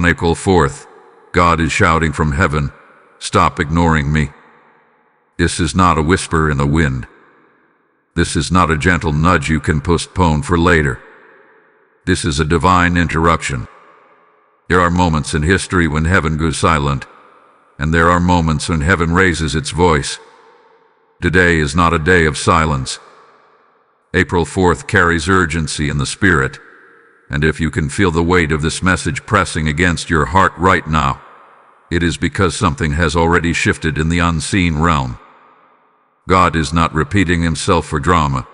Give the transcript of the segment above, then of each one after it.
On April 4th, God is shouting from heaven, "Stop ignoring me." This is not a whisper in the wind. This is not a gentle nudge you can postpone for later. This is a divine interruption. There are moments in history when heaven goes silent, and there are moments when heaven raises its voice. Today is not a day of silence. April 4th carries urgency in the spirit, and if you can feel the weight of this message pressing against your heart right now, it is because something has already shifted in the unseen realm. God is not repeating himself for drama.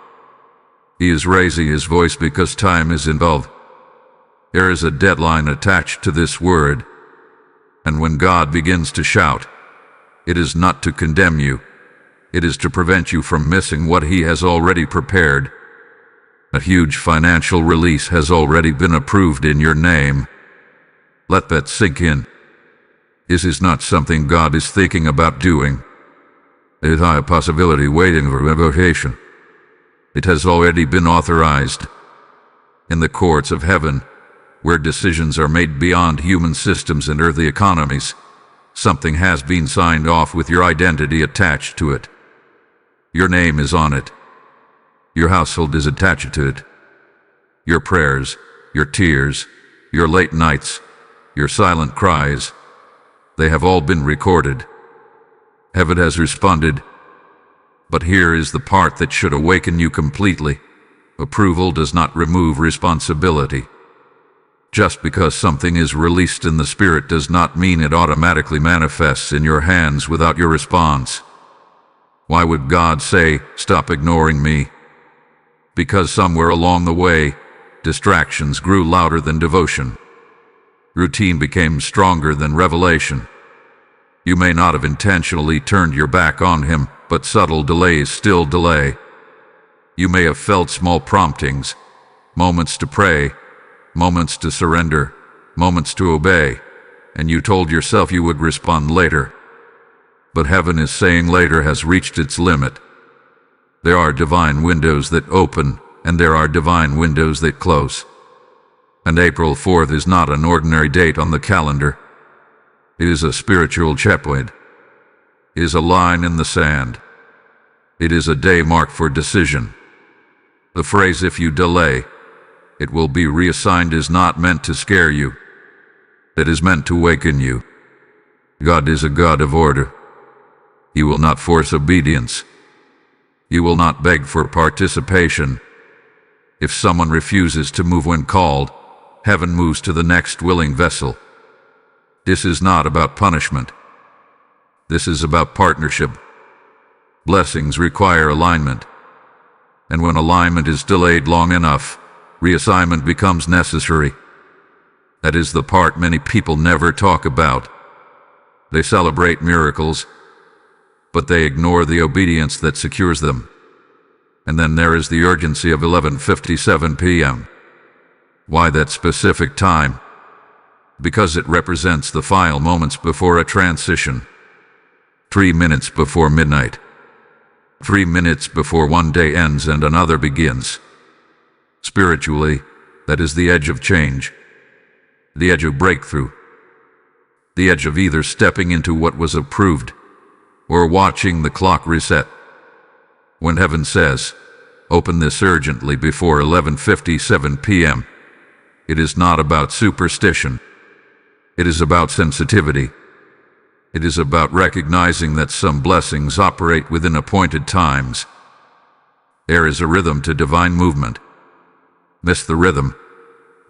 He is raising his voice because time is involved. There is a deadline attached to this word, and when God begins to shout, it is not to condemn you. It is to prevent you from missing what he has already prepared. A huge financial release has already been approved in your name. Let that sink in. This is not something God is thinking about doing. It is a possibility waiting for revocation. It has already been authorized. In the courts of heaven, where decisions are made beyond human systems and earthly economies, something has been signed off with your identity attached to it. Your name is on it. Your household is attached to it. Your prayers, your tears, your late nights, your silent cries, they have all been recorded. Heaven has responded. But here is the part that should awaken you completely. Approval does not remove responsibility. Just because something is released in the spirit does not mean it automatically manifests in your hands without your response. Why would God say, "Stop ignoring me"? Because somewhere along the way, distractions grew louder than devotion. Routine became stronger than revelation. You may not have intentionally turned your back on him, but subtle delays still delay. You may have felt small promptings, moments to pray, moments to surrender, moments to obey, and you told yourself you would respond later. But heaven is saying later has reached its limit. There are divine windows that open, and there are divine windows that close. And April 4th is not an ordinary date on the calendar. It is a spiritual checkpoint. It is a line in the sand. It is a day marked for decision. The phrase, "If you delay, it will be reassigned," is not meant to scare you. It is meant to waken you. God is a God of order. He will not force obedience. He will not beg for participation. If someone refuses to move when called, heaven moves to the next willing vessel. This is not about punishment. This is about partnership. Blessings require alignment. And when alignment is delayed long enough, reassignment becomes necessary. That is the part many people never talk about. They celebrate miracles, but they ignore the obedience that secures them. And then there is the urgency of 11:57 p.m. Why that specific time? Because it represents the final moments before a transition. 3 minutes before midnight. 3 minutes before one day ends and another begins. Spiritually, that is the edge of change. The edge of breakthrough. The edge of either stepping into what was approved or watching the clock reset. When heaven says, "Open this urgently before 11:57 p.m., it is not about superstition. It is about sensitivity. It is about recognizing that some blessings operate within appointed times. There is a rhythm to divine movement. Miss the rhythm,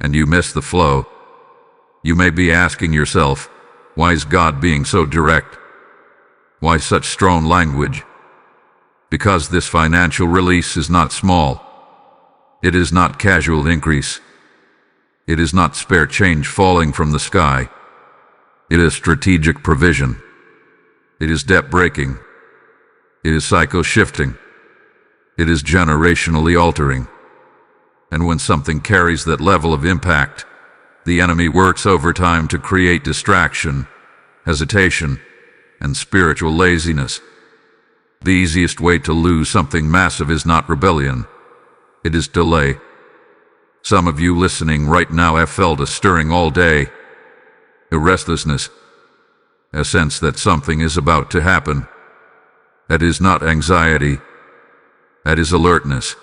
and you miss the flow. You may be asking yourself, why is God being so direct? Why such strong language? Because this financial release is not small. It is not casual increase. It is not spare change falling from the sky. It is strategic provision. It is debt breaking. It is psycho-shifting. It is generationally altering. And when something carries that level of impact, the enemy works overtime to create distraction, hesitation, and spiritual laziness. The easiest way to lose something massive is not rebellion. It is delay. Some of you listening right now have felt a stirring all day. a restlessness, a sense that something is about to happen. That is not anxiety. That is alertness.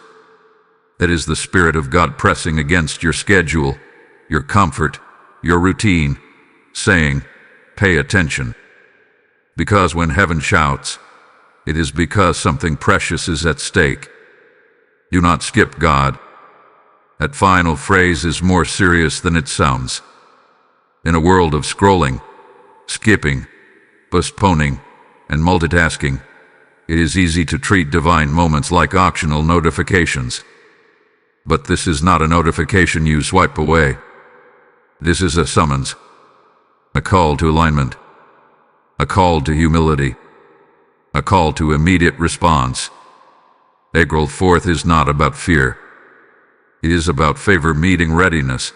That is the Spirit of God pressing against your schedule, your comfort, your routine, saying, "Pay attention." Because when heaven shouts, it is because something precious is at stake. Do not skip God. That final phrase is more serious than it sounds. In a world of scrolling, skipping, postponing, and multitasking, it is easy to treat divine moments like optional notifications. But this is not a notification you swipe away. This is a summons, a call to alignment, a call to humility, a call to immediate response. April 4th is not about fear. It is about favor meeting readiness.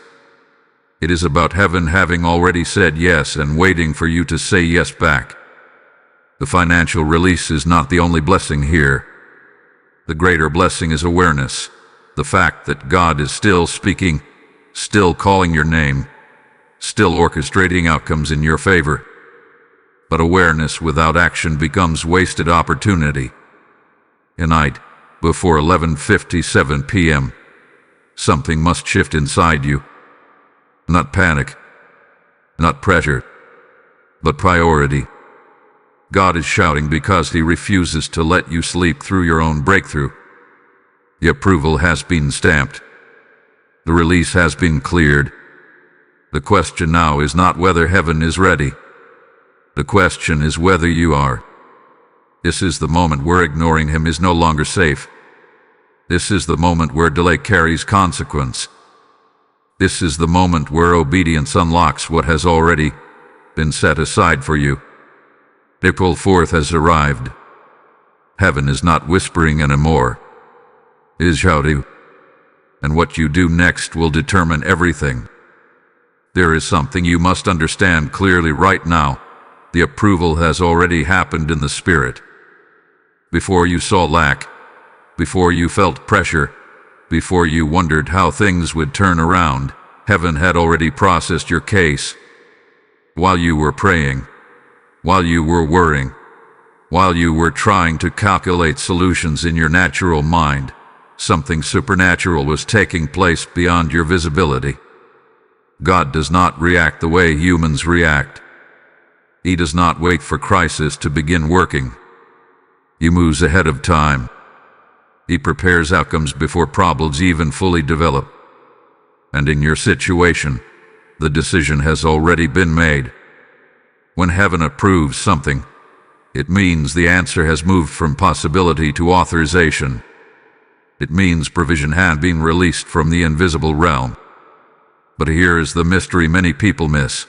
It is about heaven having already said yes and waiting for you to say yes back. The financial release is not the only blessing here. The greater blessing is awareness, the fact that God is still speaking, still calling your name, still orchestrating outcomes in your favor. But awareness without action becomes wasted opportunity. Tonight, before 11:57 p.m., something must shift inside you. Not panic, not pressure, but priority. God is shouting because He refuses to let you sleep through your own breakthrough. The approval has been stamped. The release has been cleared. The question now is not whether heaven is ready. The question is whether you are. This is the moment where ignoring Him is no longer safe. This is the moment where delay carries consequence. This is the moment where obedience unlocks what has already been set aside for you. April 4th has arrived. Heaven is not whispering anymore. It is shouting. And what you do next will determine everything. There is something you must understand clearly right now. The approval has already happened in the Spirit. Before you saw lack, before you felt pressure, before you wondered how things would turn around, heaven had already processed your case. While you were praying, while you were worrying, while you were trying to calculate solutions in your natural mind, something supernatural was taking place beyond your visibility. God does not react the way humans react. He does not wait for crisis to begin working. He moves ahead of time. He prepares outcomes before problems even fully develop. And in your situation, the decision has already been made. When heaven approves something, it means the answer has moved from possibility to authorization. It means provision had been released from the invisible realm. But here is the mystery many people miss.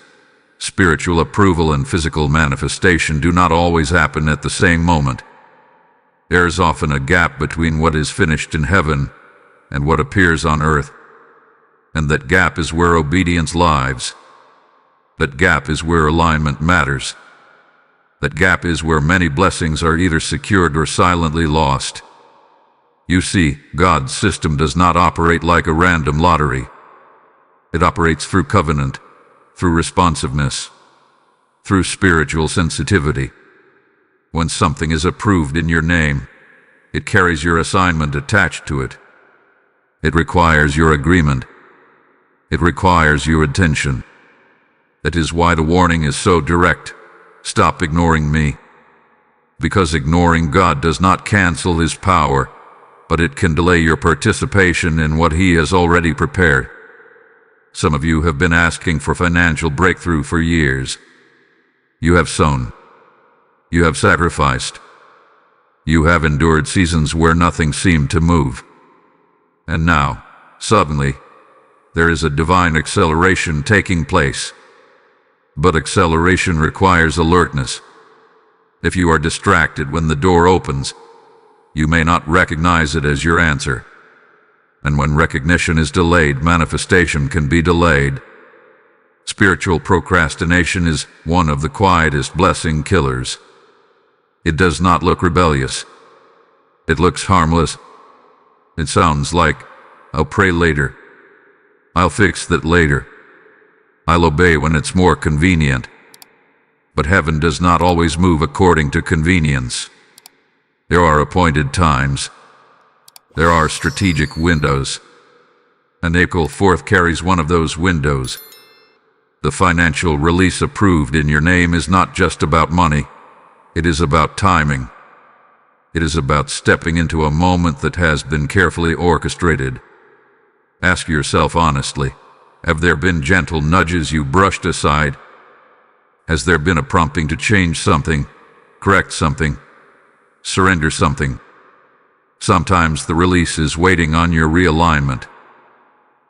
Spiritual approval and physical manifestation do not always happen at the same moment. There is often a gap between what is finished in heaven and what appears on earth. And that gap is where obedience lives. That gap is where alignment matters. That gap is where many blessings are either secured or silently lost. You see, God's system does not operate like a random lottery. It operates through covenant, through responsiveness, through spiritual sensitivity. When something is approved in your name, it carries your assignment attached to it. It requires your agreement. It requires your attention. That is why the warning is so direct. Stop ignoring me. Because ignoring God does not cancel His power, but it can delay your participation in what He has already prepared. Some of you have been asking for financial breakthrough for years. You have sown. You have sacrificed. You have endured seasons where nothing seemed to move. And now, suddenly, there is a divine acceleration taking place. But acceleration requires alertness. If you are distracted when the door opens, you may not recognize it as your answer. And when recognition is delayed, manifestation can be delayed. Spiritual procrastination is one of the quietest blessing killers. It does not look rebellious. It looks harmless. It sounds like, "I'll pray later. I'll fix that later. I'll obey when it's more convenient. But heaven does not always move according to convenience. There are appointed times. There are strategic windows. And April 4th carries one of those windows. The financial release approved in your name is not just about money. It is about timing. It is about stepping into a moment that has been carefully orchestrated. Ask yourself honestly, have there been gentle nudges you brushed aside? Has there been a prompting to change something, correct something, surrender something? Sometimes the release is waiting on your realignment.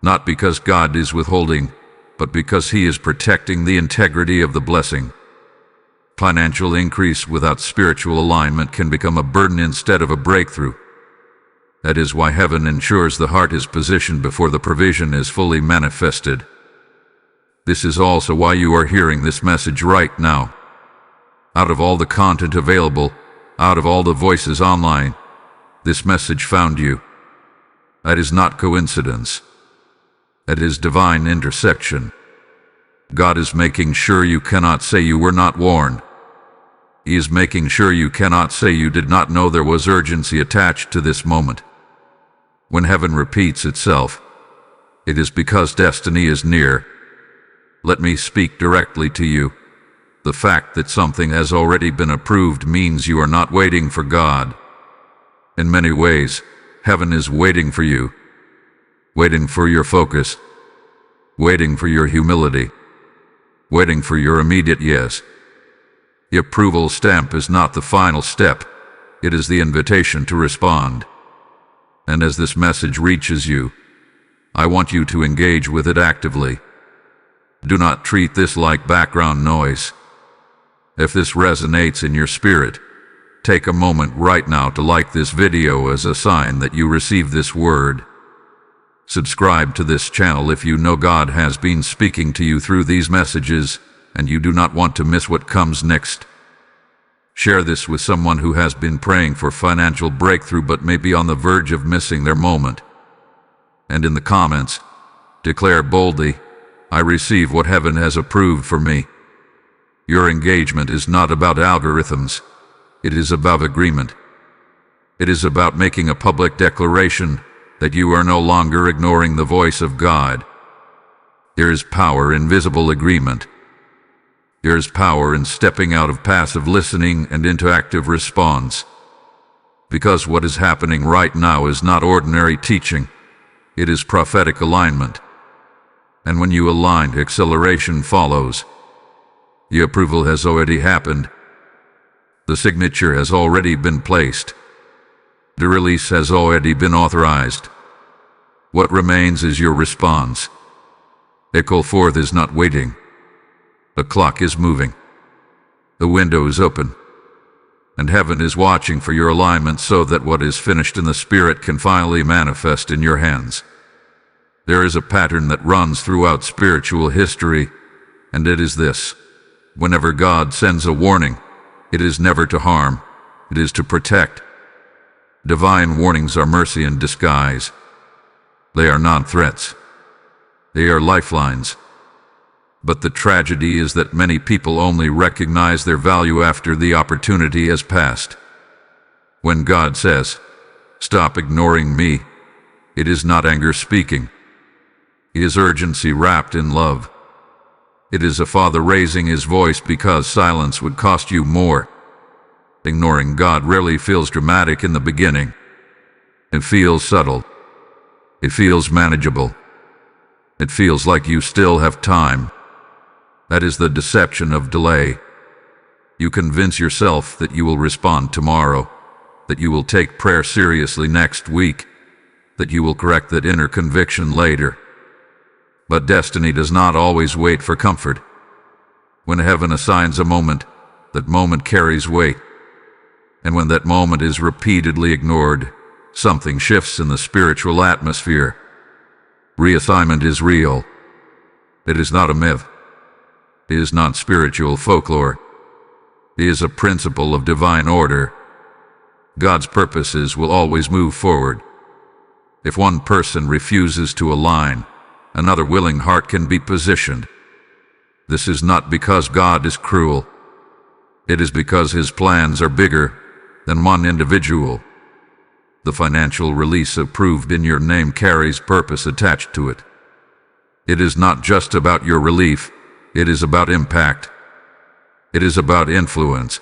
Not because God is withholding, but because He is protecting the integrity of the blessing. Financial increase without spiritual alignment can become a burden instead of a breakthrough. That is why heaven ensures the heart is positioned before the provision is fully manifested. This is also why you are hearing this message right now. Out of all the content available, out of all the voices online, this message found you. That is not coincidence. That is divine intersection. God is making sure you cannot say you were not warned. He is making sure you cannot say you did not know there was urgency attached to this moment. When heaven repeats itself, it is because destiny is near. Let me speak directly to you. The fact that something has already been approved means you are not waiting for God. In many ways, heaven is waiting for you. Waiting for your focus. Waiting for your humility. Waiting for your immediate yes. The approval stamp is not the final step. It is the invitation to respond. And as this message reaches you, I want you to engage with it actively. Do not treat this like background noise. If this resonates in your spirit, take a moment right now to like this video as a sign that you received this word. Subscribe to this channel if you know God has been speaking to you through these messages and you do not want to miss what comes next. Share this with someone who has been praying for financial breakthrough but may be on the verge of missing their moment. And in the comments, declare boldly, I receive what heaven has approved for me. Your engagement is not about algorithms. It is about agreement. It is about making a public declaration that you are no longer ignoring the voice of God. There is power in visible agreement. There is power in stepping out of passive listening and into active response. Because what is happening right now is not ordinary teaching. It is prophetic alignment. And when you align, acceleration follows. The approval has already happened. The signature has already been placed. The release has already been authorized. What remains is your response. April 4th is not waiting. The clock is moving. The window is open. And heaven is watching for your alignment so that what is finished in the spirit can finally manifest in your hands. There is a pattern that runs throughout spiritual history, and it is this. Whenever God sends a warning, it is never to harm, it is to protect. Divine warnings are mercy in disguise. They are not threats. They are lifelines. But the tragedy is that many people only recognize their value after the opportunity has passed. When God says, "Stop ignoring me," it is not anger speaking. It is urgency wrapped in love. It is a father raising his voice because silence would cost you more. Ignoring God rarely feels dramatic in the beginning. It feels subtle. It feels manageable. It feels like you still have time. That is the deception of delay. You convince yourself that you will respond tomorrow, that you will take prayer seriously next week, that you will correct that inner conviction later. But destiny does not always wait for comfort. When heaven assigns a moment, that moment carries weight. And when that moment is repeatedly ignored, something shifts in the spiritual atmosphere. Reassignment is real. It is not a myth. It is not spiritual folklore. It is a principle of divine order. God's purposes will always move forward. If one person refuses to align, another willing heart can be positioned. This is not because God is cruel. It is because his plans are bigger than one individual. The financial release approved in your name carries purpose attached to it. It is not just about your relief, it is about impact. It is about influence.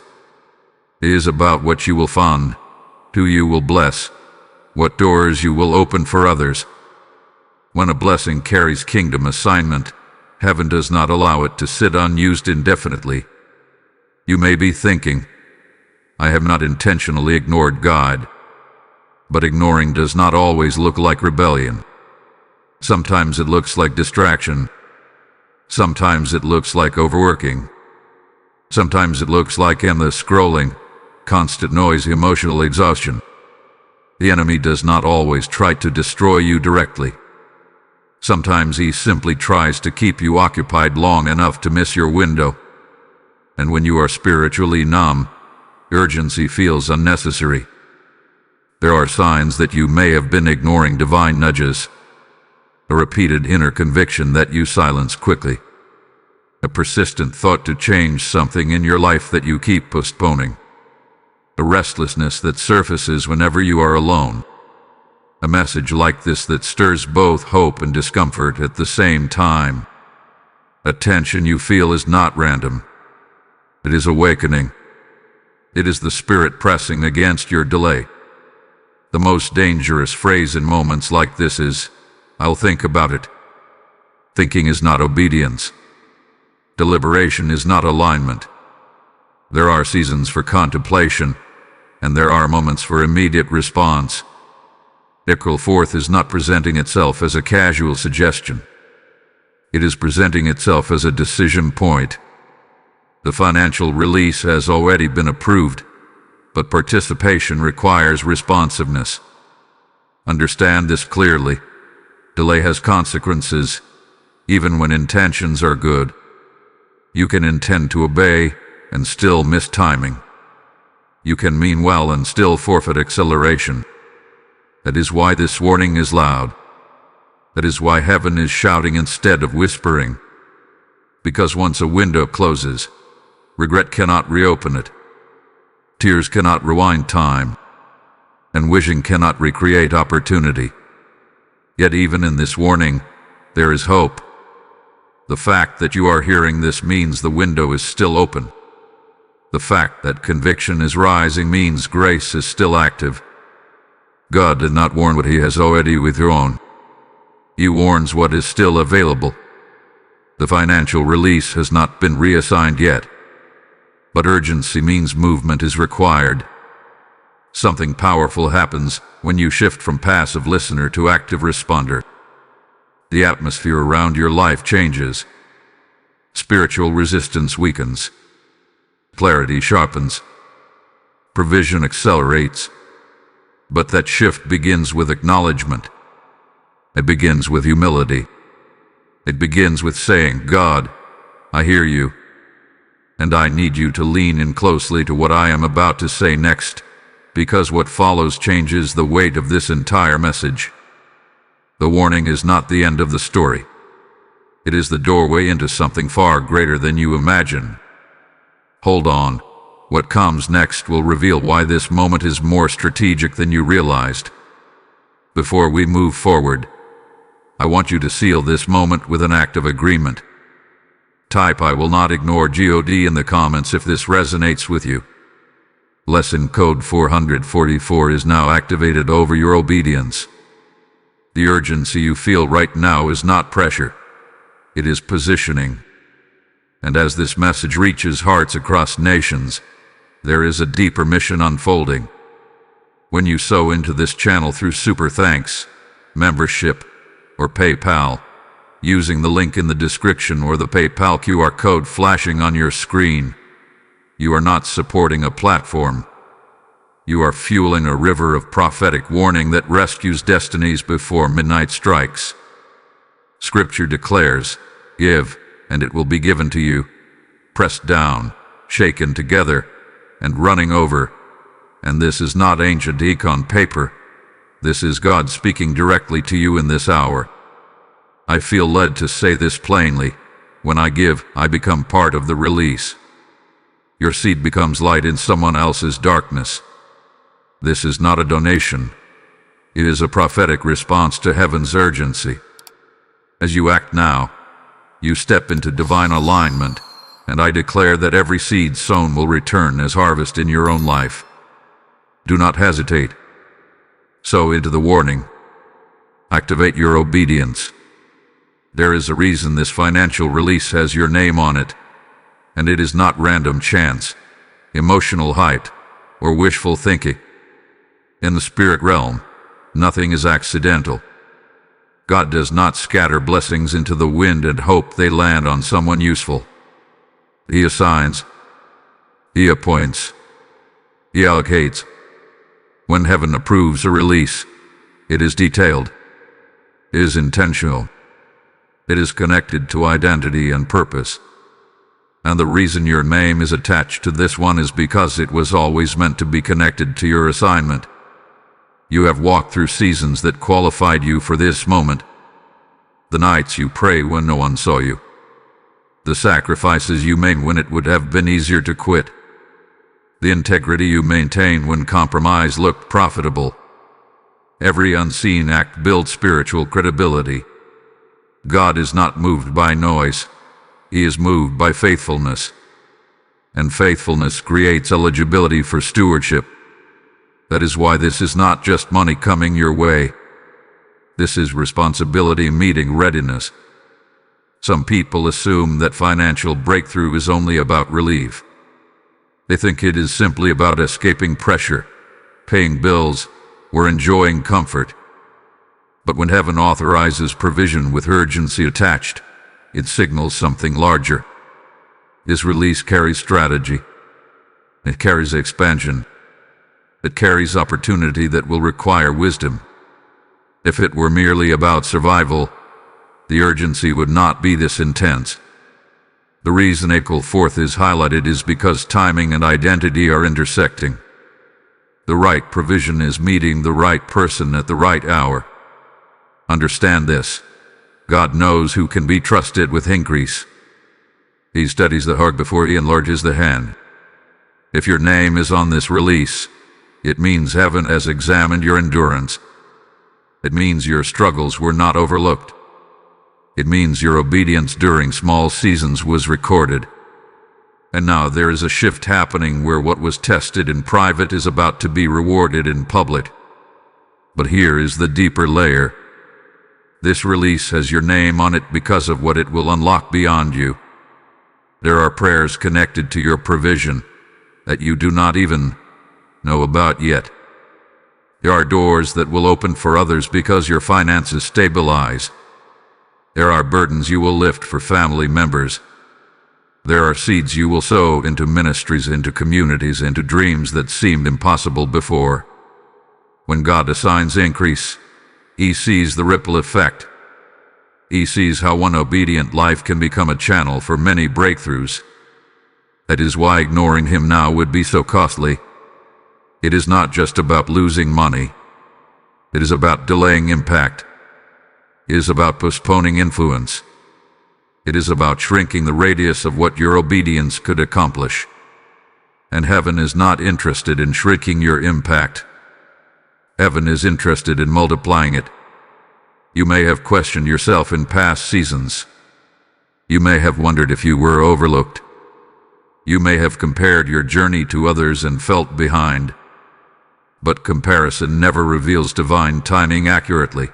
It is about what you will fund, who you will bless, what doors you will open for others. When a blessing carries kingdom assignment, heaven does not allow it to sit unused indefinitely. You may be thinking, I have not intentionally ignored God. But ignoring does not always look like rebellion. Sometimes it looks like distraction. Sometimes it looks like overworking. Sometimes it looks like endless scrolling, constant noise, emotional exhaustion. The enemy does not always try to destroy you directly. Sometimes he simply tries to keep you occupied long enough to miss your window. And when you are spiritually numb, urgency feels unnecessary. There are signs that you may have been ignoring divine nudges, a repeated inner conviction that you silence quickly, a persistent thought to change something in your life that you keep postponing, a restlessness that surfaces whenever you are alone. A message like this that stirs both hope and discomfort at the same time. A tension you feel is not random. It is awakening. It is the Spirit pressing against your delay. The most dangerous phrase in moments like this is, I'll think about it. Thinking is not obedience. Deliberation is not alignment. There are seasons for contemplation, and there are moments for immediate response. April 4th is not presenting itself as a casual suggestion. It is presenting itself as a decision point. The financial release has already been approved, but participation requires responsiveness. Understand this clearly. Delay has consequences, even when intentions are good. You can intend to obey and still miss timing. You can mean well and still forfeit acceleration. That is why this warning is loud. That is why heaven is shouting instead of whispering. Because once a window closes, regret cannot reopen it. Tears cannot rewind time, and wishing cannot recreate opportunity. Yet even in this warning, there is hope. The fact that you are hearing this means the window is still open. The fact that conviction is rising means grace is still active. God did not warn what he has already withdrawn. He warns what is still available. The financial release has not been reassigned yet. But urgency means movement is required. Something powerful happens when you shift from passive listener to active responder. The atmosphere around your life changes. Spiritual resistance weakens. Clarity sharpens. Provision accelerates. But that shift begins with acknowledgement. It begins with humility. It begins with saying, God, I hear you. And I need you to lean in closely to what I am about to say next, because what follows changes the weight of this entire message. The warning is not the end of the story. It is the doorway into something far greater than you imagine. Hold on. What comes next will reveal why this moment is more strategic than you realized. Before we move forward, I want you to seal this moment with an act of agreement. Type I will not ignore God in the comments if this resonates with you. Lesson code 444 is now activated over your obedience. The urgency you feel right now is not pressure. It is positioning. And as this message reaches hearts across nations, there is a deeper mission unfolding. When you sow into this channel through Super Thanks, membership, or PayPal, using the link in the description or the PayPal QR code flashing on your screen, you are not supporting a platform. You are fueling a river of prophetic warning that rescues destinies before midnight strikes. Scripture declares, give, and it will be given to you, pressed down, shaken together, and running over. And this is not ancient ink on paper. This is God speaking directly to you in this hour. I feel led to say this plainly. When I give, I become part of the release. Your seed becomes light in someone else's darkness. This is not a donation. It is a prophetic response to heaven's urgency. As you act now, you step into divine alignment, and I declare that every seed sown will return as harvest in your own life. Do not hesitate. Sow into the warning. Activate your obedience. There is a reason this financial release has your name on it, and it is not random chance, emotional height, or wishful thinking. In the spirit realm, nothing is accidental. God does not scatter blessings into the wind and hope they land on someone useful. He assigns, He appoints, He allocates. When heaven approves a release, it is detailed, it is intentional, it is connected to identity and purpose. And the reason your name is attached to this one is because it was always meant to be connected to your assignment. You have walked through seasons that qualified you for this moment. The nights you pray when no one saw you. The sacrifices you made when it would have been easier to quit. The integrity you maintained when compromise looked profitable. Every unseen act builds spiritual credibility. God is not moved by noise. He is moved by faithfulness. And faithfulness creates eligibility for stewardship. That is why this is not just money coming your way. This is responsibility meeting readiness. Some people assume that financial breakthrough is only about relief. They think it is simply about escaping pressure, paying bills, or enjoying comfort. But when heaven authorizes provision with urgency attached, it signals something larger. This release carries strategy. It carries expansion. It carries opportunity that will require wisdom. If it were merely about survival, the urgency would not be this intense. The reason April 4th is highlighted is because timing and identity are intersecting. The right provision is meeting the right person at the right hour. Understand this. God knows who can be trusted with increase. He studies the heart before He enlarges the hand. If your name is on this release, it means heaven has examined your endurance. It means your struggles were not overlooked. It means your obedience during small seasons was recorded. And now there is a shift happening where what was tested in private is about to be rewarded in public. But here is the deeper layer. This release has your name on it because of what it will unlock beyond you. There are prayers connected to your provision that you do not even know about yet. There are doors that will open for others because your finances stabilize. There are burdens you will lift for family members. There are seeds you will sow into ministries, into communities, into dreams that seemed impossible before. When God assigns increase, He sees the ripple effect. He sees how one obedient life can become a channel for many breakthroughs. That is why ignoring Him now would be so costly. It is not just about losing money. It is about delaying impact. It is about postponing influence. It is about shrinking the radius of what your obedience could accomplish. And heaven is not interested in shrinking your impact. Heaven is interested in multiplying it. You may have questioned yourself in past seasons. You may have wondered if you were overlooked. You may have compared your journey to others and felt behind. But comparison never reveals divine timing accurately.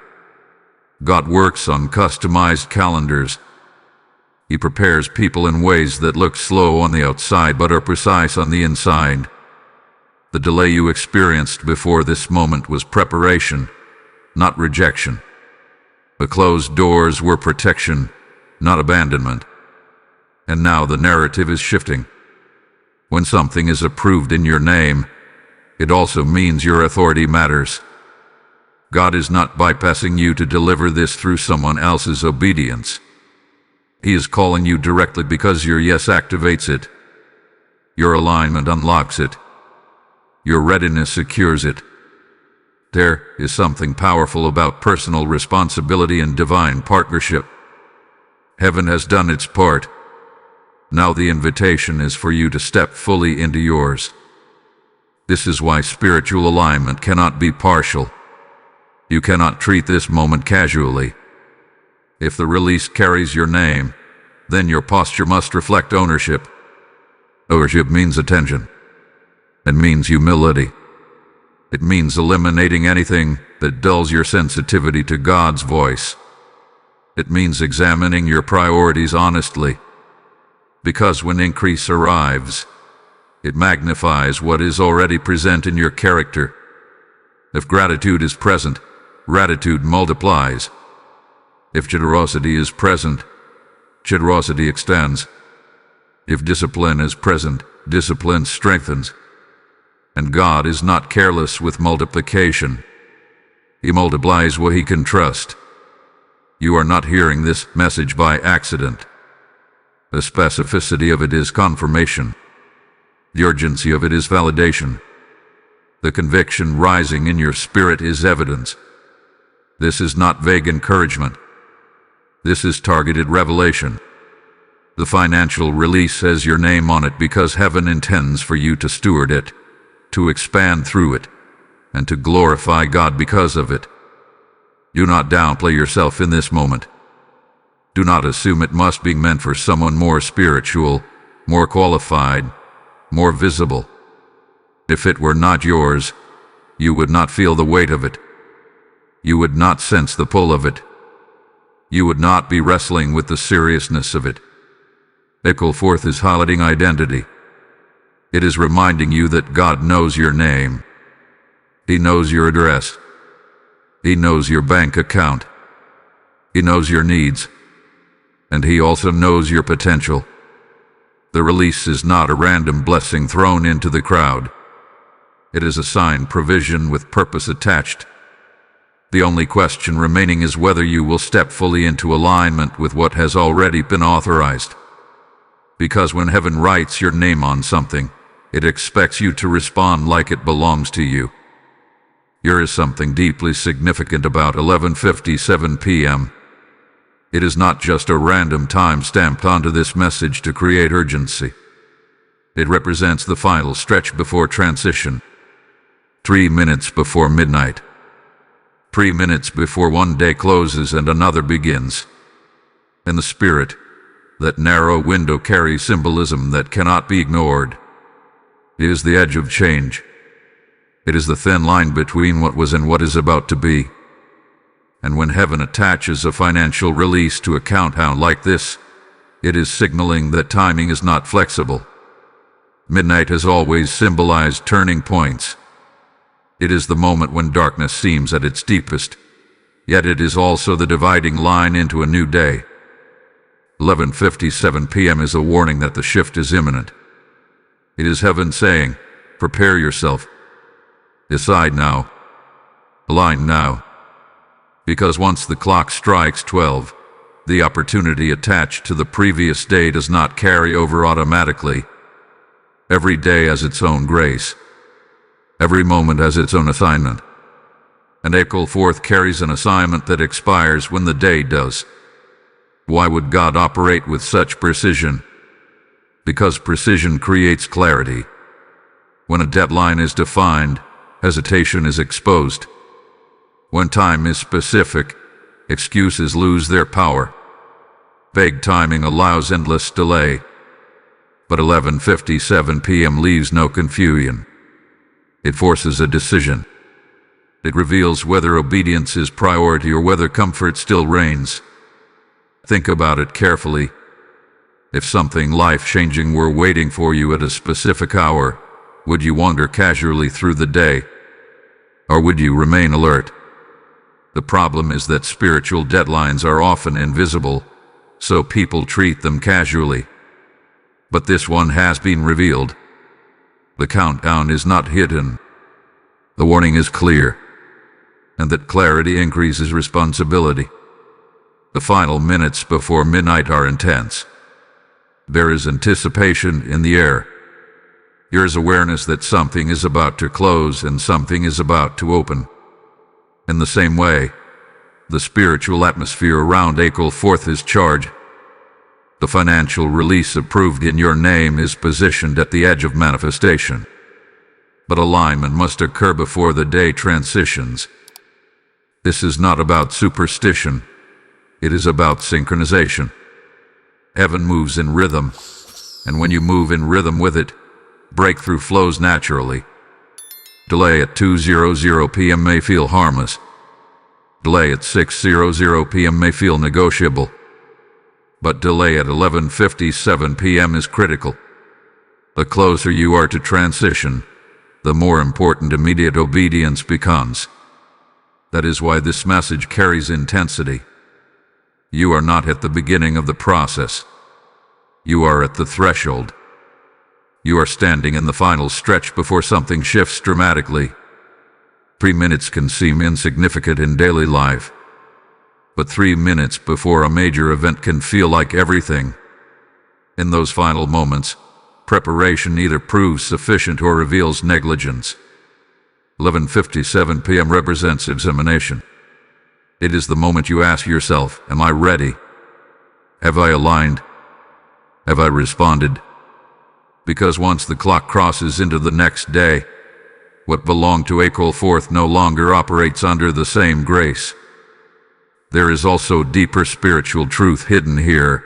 God works on customized calendars. He prepares people in ways that look slow on the outside but are precise on the inside. The delay you experienced before this moment was preparation, not rejection. The closed doors were protection, not abandonment. And now the narrative is shifting. When something is approved in your name, it also means your authority matters. God is not bypassing you to deliver this through someone else's obedience. He is calling you directly because your yes activates it. Your alignment unlocks it. Your readiness secures it. There is something powerful about personal responsibility and divine partnership. Heaven has done its part. Now the invitation is for you to step fully into yours. This is why spiritual alignment cannot be partial. You cannot treat this moment casually. If the release carries your name, then your posture must reflect ownership. Ownership means attention. It means humility. It means eliminating anything that dulls your sensitivity to God's voice. It means examining your priorities honestly. Because when increase arrives, it magnifies what is already present in your character. If gratitude is present, gratitude multiplies. If generosity is present, generosity extends. If discipline is present, discipline strengthens. And God is not careless with multiplication. He multiplies what he can trust. You are not hearing this message by accident. The specificity of it is confirmation. The urgency of it is validation. The conviction rising in your spirit is evidence. This is not vague encouragement. This is targeted revelation. The financial release has your name on it because heaven intends for you to steward it, to expand through it, and to glorify God because of it. Do not downplay yourself in this moment. Do not assume it must be meant for someone more spiritual, more qualified, more visible. If it were not yours, you would not feel the weight of it. You would not sense the pull of it. You would not be wrestling with the seriousness of it. Michael Fourth is highlighting identity. It is reminding you that God knows your name. He knows your address. He knows your bank account. He knows your needs. And he also knows your potential. The release is not a random blessing thrown into the crowd. It is a signed provision with purpose attached. The only question remaining is whether you will step fully into alignment with what has already been authorized. Because when heaven writes your name on something, it expects you to respond like it belongs to you. There is something deeply significant about 11:57 p.m. It is not just a random time stamped onto this message to create urgency. It represents the final stretch before transition. 3 minutes before midnight. 3 minutes before one day closes and another begins. In the spirit, that narrow window carries symbolism that cannot be ignored. It is the edge of change. It is the thin line between what was and what is about to be. And when heaven attaches a financial release to a countdown like this, it is signaling that timing is not flexible. Midnight has always symbolized turning points. It is the moment when darkness seems at its deepest, yet it is also the dividing line into a new day. 11:57 p.m. is a warning that the shift is imminent. It is heaven saying, prepare yourself. Decide now. Align now. Because once the clock strikes 12, the opportunity attached to the previous day does not carry over automatically. Every day has its own grace. Every moment has its own assignment. And April 4th carries an assignment that expires when the day does. Why would God operate with such precision? Because precision creates clarity. When a deadline is defined, hesitation is exposed. When time is specific, excuses lose their power. Vague timing allows endless delay. But 11:57 p.m. leaves no confusion. It forces a decision. It reveals whether obedience is priority or whether comfort still reigns. Think about it carefully. If something life-changing were waiting for you at a specific hour, would you wander casually through the day? Or would you remain alert? The problem is that spiritual deadlines are often invisible, so people treat them casually. But this one has been revealed. The countdown is not hidden. The warning is clear, and that clarity increases responsibility. The final minutes before midnight are intense. There is anticipation in the air. There is awareness that something is about to close and something is about to open. In the same way, the spiritual atmosphere around April 4th is charged. The financial release approved in your name is positioned at the edge of manifestation. But alignment must occur before the day transitions. This is not about superstition. It is about synchronization. Heaven moves in rhythm, and when you move in rhythm with it, breakthrough flows naturally. Delay at 2:00 p.m. may feel harmless. Delay at 6:00 p.m. may feel negotiable. But delay at 11:57 p.m. is critical. The closer you are to transition, the more important immediate obedience becomes. That is why this message carries intensity. You are not at the beginning of the process. You are at the threshold. You are standing in the final stretch before something shifts dramatically. 3 minutes can seem insignificant in daily life, but 3 minutes before a major event can feel like everything. In those final moments, preparation either proves sufficient or reveals negligence. 11:57 p.m. represents examination. It is the moment you ask yourself, am I ready? Have I aligned? Have I responded? Because once the clock crosses into the next day, what belonged to April 4th no longer operates under the same grace. There is also deeper spiritual truth hidden here.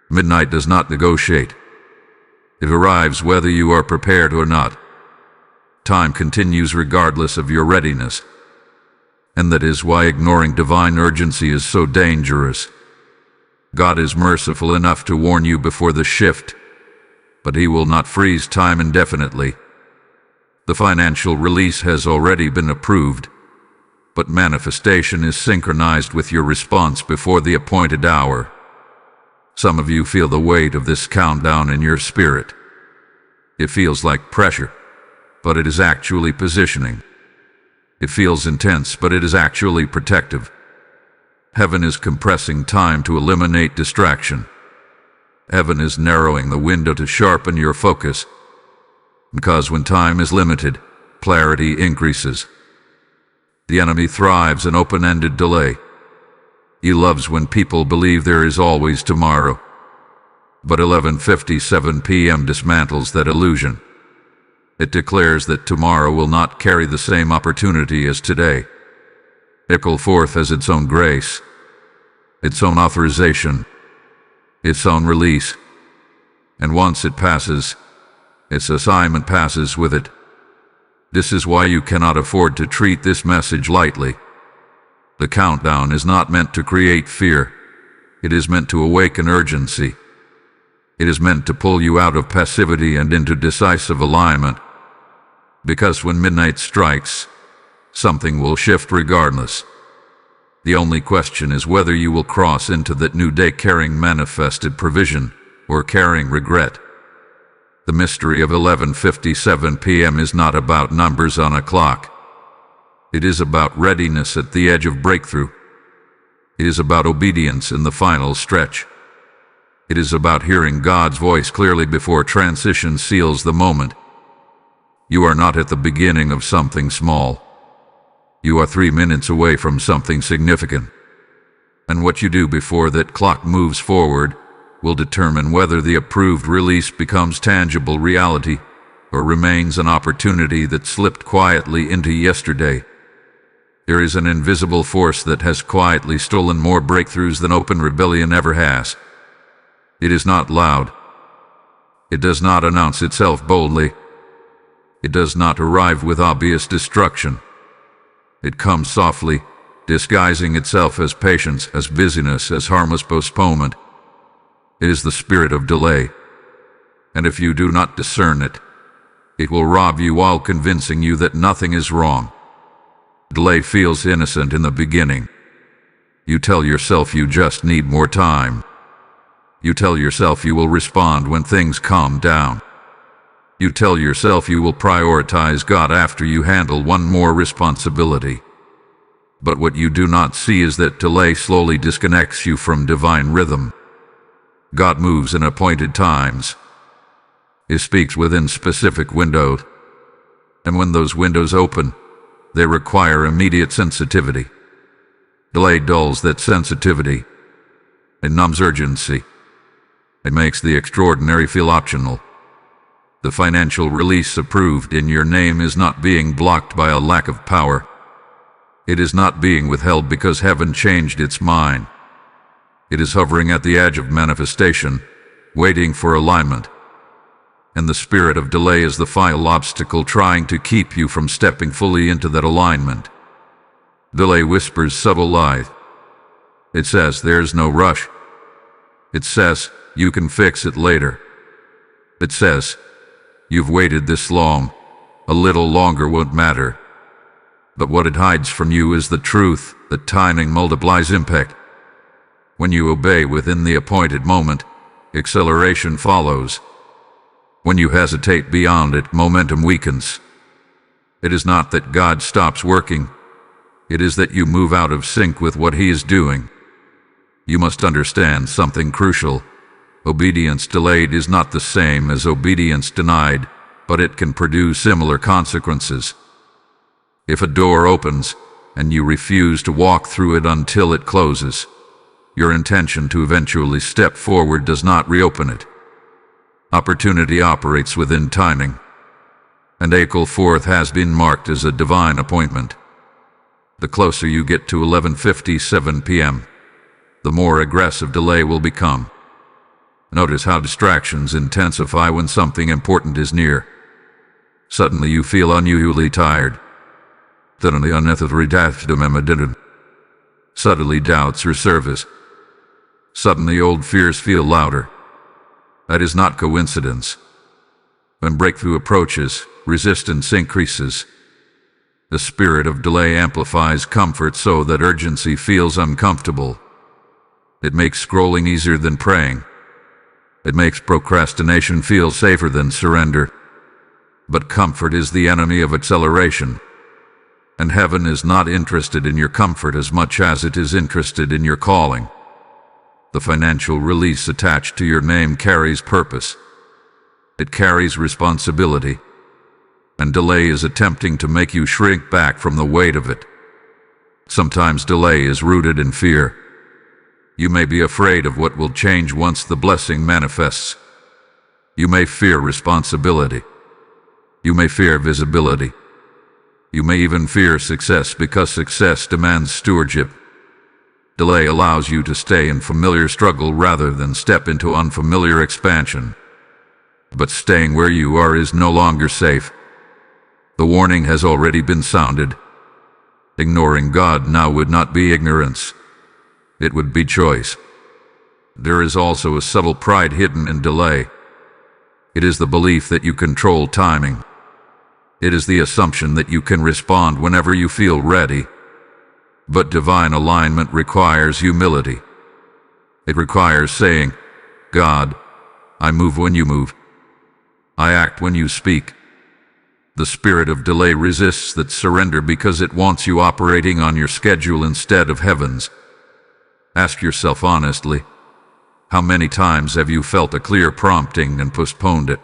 Midnight does not negotiate. It arrives whether you are prepared or not. Time continues regardless of your readiness. And that is why ignoring divine urgency is so dangerous. God is merciful enough to warn you before the shift, but He will not freeze time indefinitely. The financial release has already been approved, but manifestation is synchronized with your response before the appointed hour. Some of you feel the weight of this countdown in your spirit. It feels like pressure, but it is actually positioning. It feels intense, but it is actually protective. Heaven is compressing time to eliminate distraction. Heaven is narrowing the window to sharpen your focus. Because when time is limited, clarity increases. The enemy thrives in open-ended delay. He loves when people believe there is always tomorrow. But 11:57 p.m. dismantles that illusion. It declares that tomorrow will not carry the same opportunity as today. April 4th has its own grace, its own authorization, its own release. And once it passes, its assignment passes with it. This is why you cannot afford to treat this message lightly. The countdown is not meant to create fear. It is meant to awaken urgency. It is meant to pull you out of passivity and into decisive alignment. Because when midnight strikes, something will shift regardless. The only question is whether you will cross into that new day carrying manifested provision or carrying regret. The mystery of 11:57 p.m. is not about numbers on a clock. It is about readiness at the edge of breakthrough. It is about obedience in the final stretch. It is about hearing God's voice clearly before transition seals the moment. You are not at the beginning of something small. You are 3 minutes away from something significant. And what you do before that clock moves forward will determine whether the approved release becomes tangible reality or remains an opportunity that slipped quietly into yesterday. There is an invisible force that has quietly stolen more breakthroughs than open rebellion ever has. It is not loud. It does not announce itself boldly. It does not arrive with obvious destruction. It comes softly, disguising itself as patience, as busyness, as harmless postponement. It is the spirit of delay. And if you do not discern it, it will rob you while convincing you that nothing is wrong. Delay feels innocent in the beginning. You tell yourself you just need more time. You tell yourself you will respond when things calm down. You tell yourself you will prioritize God after you handle one more responsibility. But what you do not see is that delay slowly disconnects you from divine rhythm. God moves in appointed times. He speaks within specific windows. And when those windows open, they require immediate sensitivity. Delay dulls that sensitivity. It numbs urgency. It makes the extraordinary feel optional. The financial release approved in your name is not being blocked by a lack of power. It is not being withheld because heaven changed its mind. It is hovering at the edge of manifestation, waiting for alignment. And the spirit of delay is the final obstacle trying to keep you from stepping fully into that alignment. Delay whispers subtle lies. It says there's no rush. It says you can fix it later. It says you've waited this long, a little longer won't matter. But what it hides from you is the truth that timing multiplies impact. When you obey within the appointed moment, acceleration follows. When you hesitate beyond it, momentum weakens. It is not that God stops working. It is that you move out of sync with what He is doing. You must understand something crucial. Obedience delayed is not the same as obedience denied, but it can produce similar consequences. If a door opens and you refuse to walk through it until it closes, your intention to eventually step forward does not reopen it. Opportunity operates within timing, and April 4th has been marked as a divine appointment. The closer you get to 11:57 p.m., the more aggressive delay will become. Notice how distractions intensify when something important is near. Suddenly you feel unusually tired. Suddenly Suddenly doubts resurface. Suddenly old fears feel louder. That is not coincidence. When breakthrough approaches, resistance increases. The spirit of delay amplifies comfort so that urgency feels uncomfortable. It makes scrolling easier than praying. It makes procrastination feel safer than surrender. But comfort is the enemy of acceleration. And heaven is not interested in your comfort as much as it is interested in your calling. The financial release attached to your name carries purpose. It carries responsibility. And delay is attempting to make you shrink back from the weight of it. Sometimes delay is rooted in fear. You may be afraid of what will change once the blessing manifests. You may fear responsibility. You may fear visibility. You may even fear success because success demands stewardship. Delay allows you to stay in familiar struggle rather than step into unfamiliar expansion. But staying where you are is no longer safe. The warning has already been sounded. Ignoring God now would not be ignorance. It would be choice. There is also a subtle pride hidden in delay. It is the belief that you control timing. It is the assumption that you can respond whenever you feel ready. But divine alignment requires humility. It requires saying, God, I move when you move. I act when you speak. The spirit of delay resists that surrender because it wants you operating on your schedule instead of heaven's. Ask yourself honestly, how many times have you felt a clear prompting and postponed it?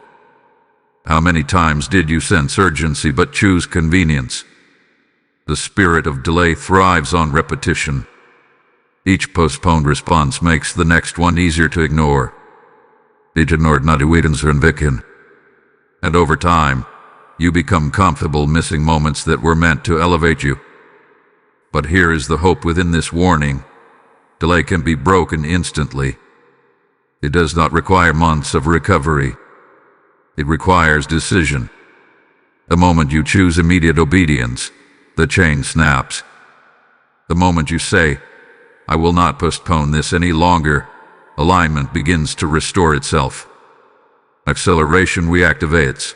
How many times did you sense urgency but choose convenience? The spirit of delay thrives on repetition. Each postponed response makes the next one easier to ignore. And over time, you become comfortable missing moments that were meant to elevate you. But here is the hope within this warning. Delay can be broken instantly. It does not require months of recovery. It requires decision. The moment you choose immediate obedience, the chain snaps. The moment you say, I will not postpone this any longer, alignment begins to restore itself. Acceleration reactivates.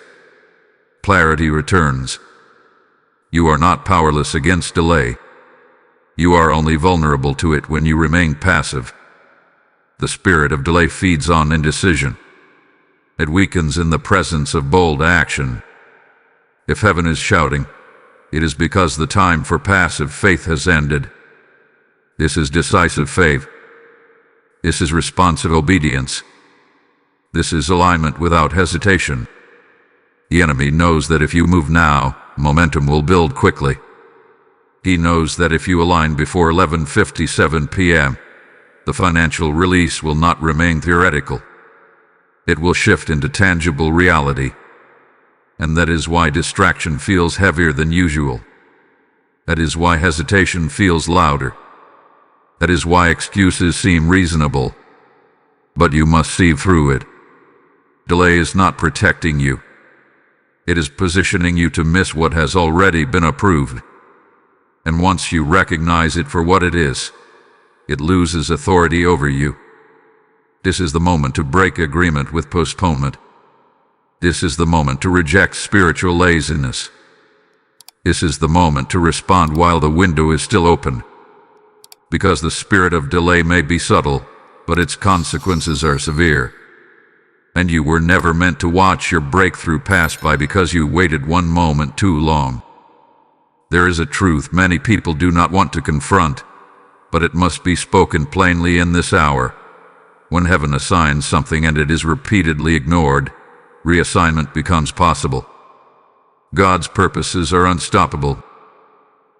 Clarity returns. You are not powerless against delay. You are only vulnerable to it when you remain passive. The spirit of delay feeds on indecision. It weakens in the presence of bold action. If heaven is shouting, it is because the time for passive faith has ended. This is decisive faith. This is responsive obedience. This is alignment without hesitation. The enemy knows that if you move now, momentum will build quickly. He knows that if you align before 11:57 p.m., the financial release will not remain theoretical. It will shift into tangible reality. And that is why distraction feels heavier than usual. That is why hesitation feels louder. That is why excuses seem reasonable. But you must see through it. Delay is not protecting you. It is positioning you to miss what has already been approved. And once you recognize it for what it is, it loses authority over you. This is the moment to break agreement with postponement. This is the moment to reject spiritual laziness. This is the moment to respond while the window is still open. Because the spirit of delay may be subtle, but its consequences are severe. And you were never meant to watch your breakthrough pass by because you waited one moment too long. There is a truth many people do not want to confront, but it must be spoken plainly in this hour. When heaven assigns something and it is repeatedly ignored, reassignment becomes possible. God's purposes are unstoppable.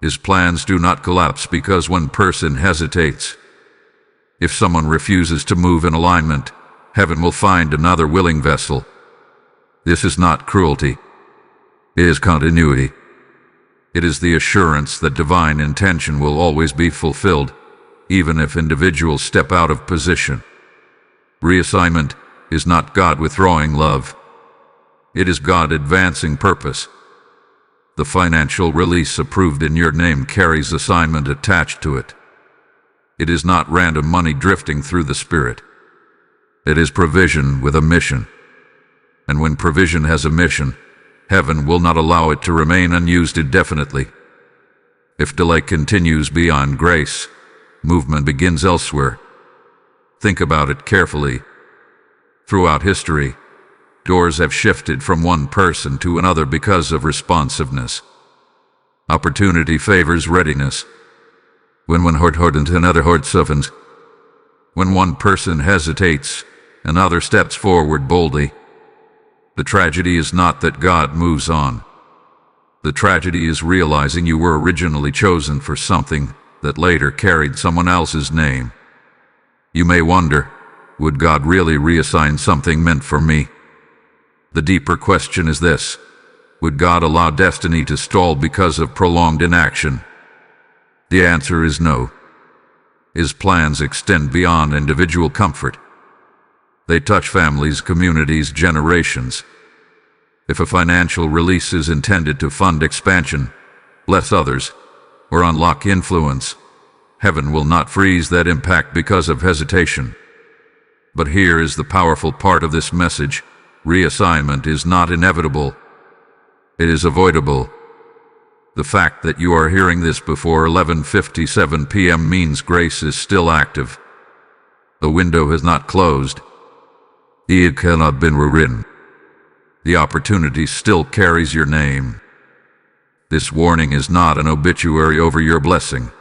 His plans do not collapse because one person hesitates. If someone refuses to move in alignment, heaven will find another willing vessel. This is not cruelty. It is continuity. It is the assurance that divine intention will always be fulfilled, even if individuals step out of position. Reassignment is not God withdrawing love. It is God advancing purpose. The financial release approved in your name carries assignment attached to it. It is not random money drifting through the Spirit. It is provision with a mission. And when provision has a mission, heaven will not allow it to remain unused indefinitely. If delay continues beyond grace, movement begins elsewhere. Think about it carefully. Throughout history, doors have shifted from one person to another because of responsiveness. Opportunity favors readiness. When one heart hardens, another heart softens. When one person hesitates, another steps forward boldly. The tragedy is not that God moves on. The tragedy is realizing you were originally chosen for something that later carried someone else's name. You may wonder, would God really reassign something meant for me? The deeper question is this: would God allow destiny to stall because of prolonged inaction? The answer is no. His plans extend beyond individual comfort. They touch families, communities, generations. If a financial release is intended to fund expansion, bless others, or unlock influence, heaven will not freeze that impact because of hesitation. But here is the powerful part of this message: reassignment is not inevitable. It is avoidable. The fact that you are hearing this before 11:57 p.m. means grace is still active. The window has not closed. It cannot been rewritten. The opportunity still carries your name. This warning is not an obituary over your blessing.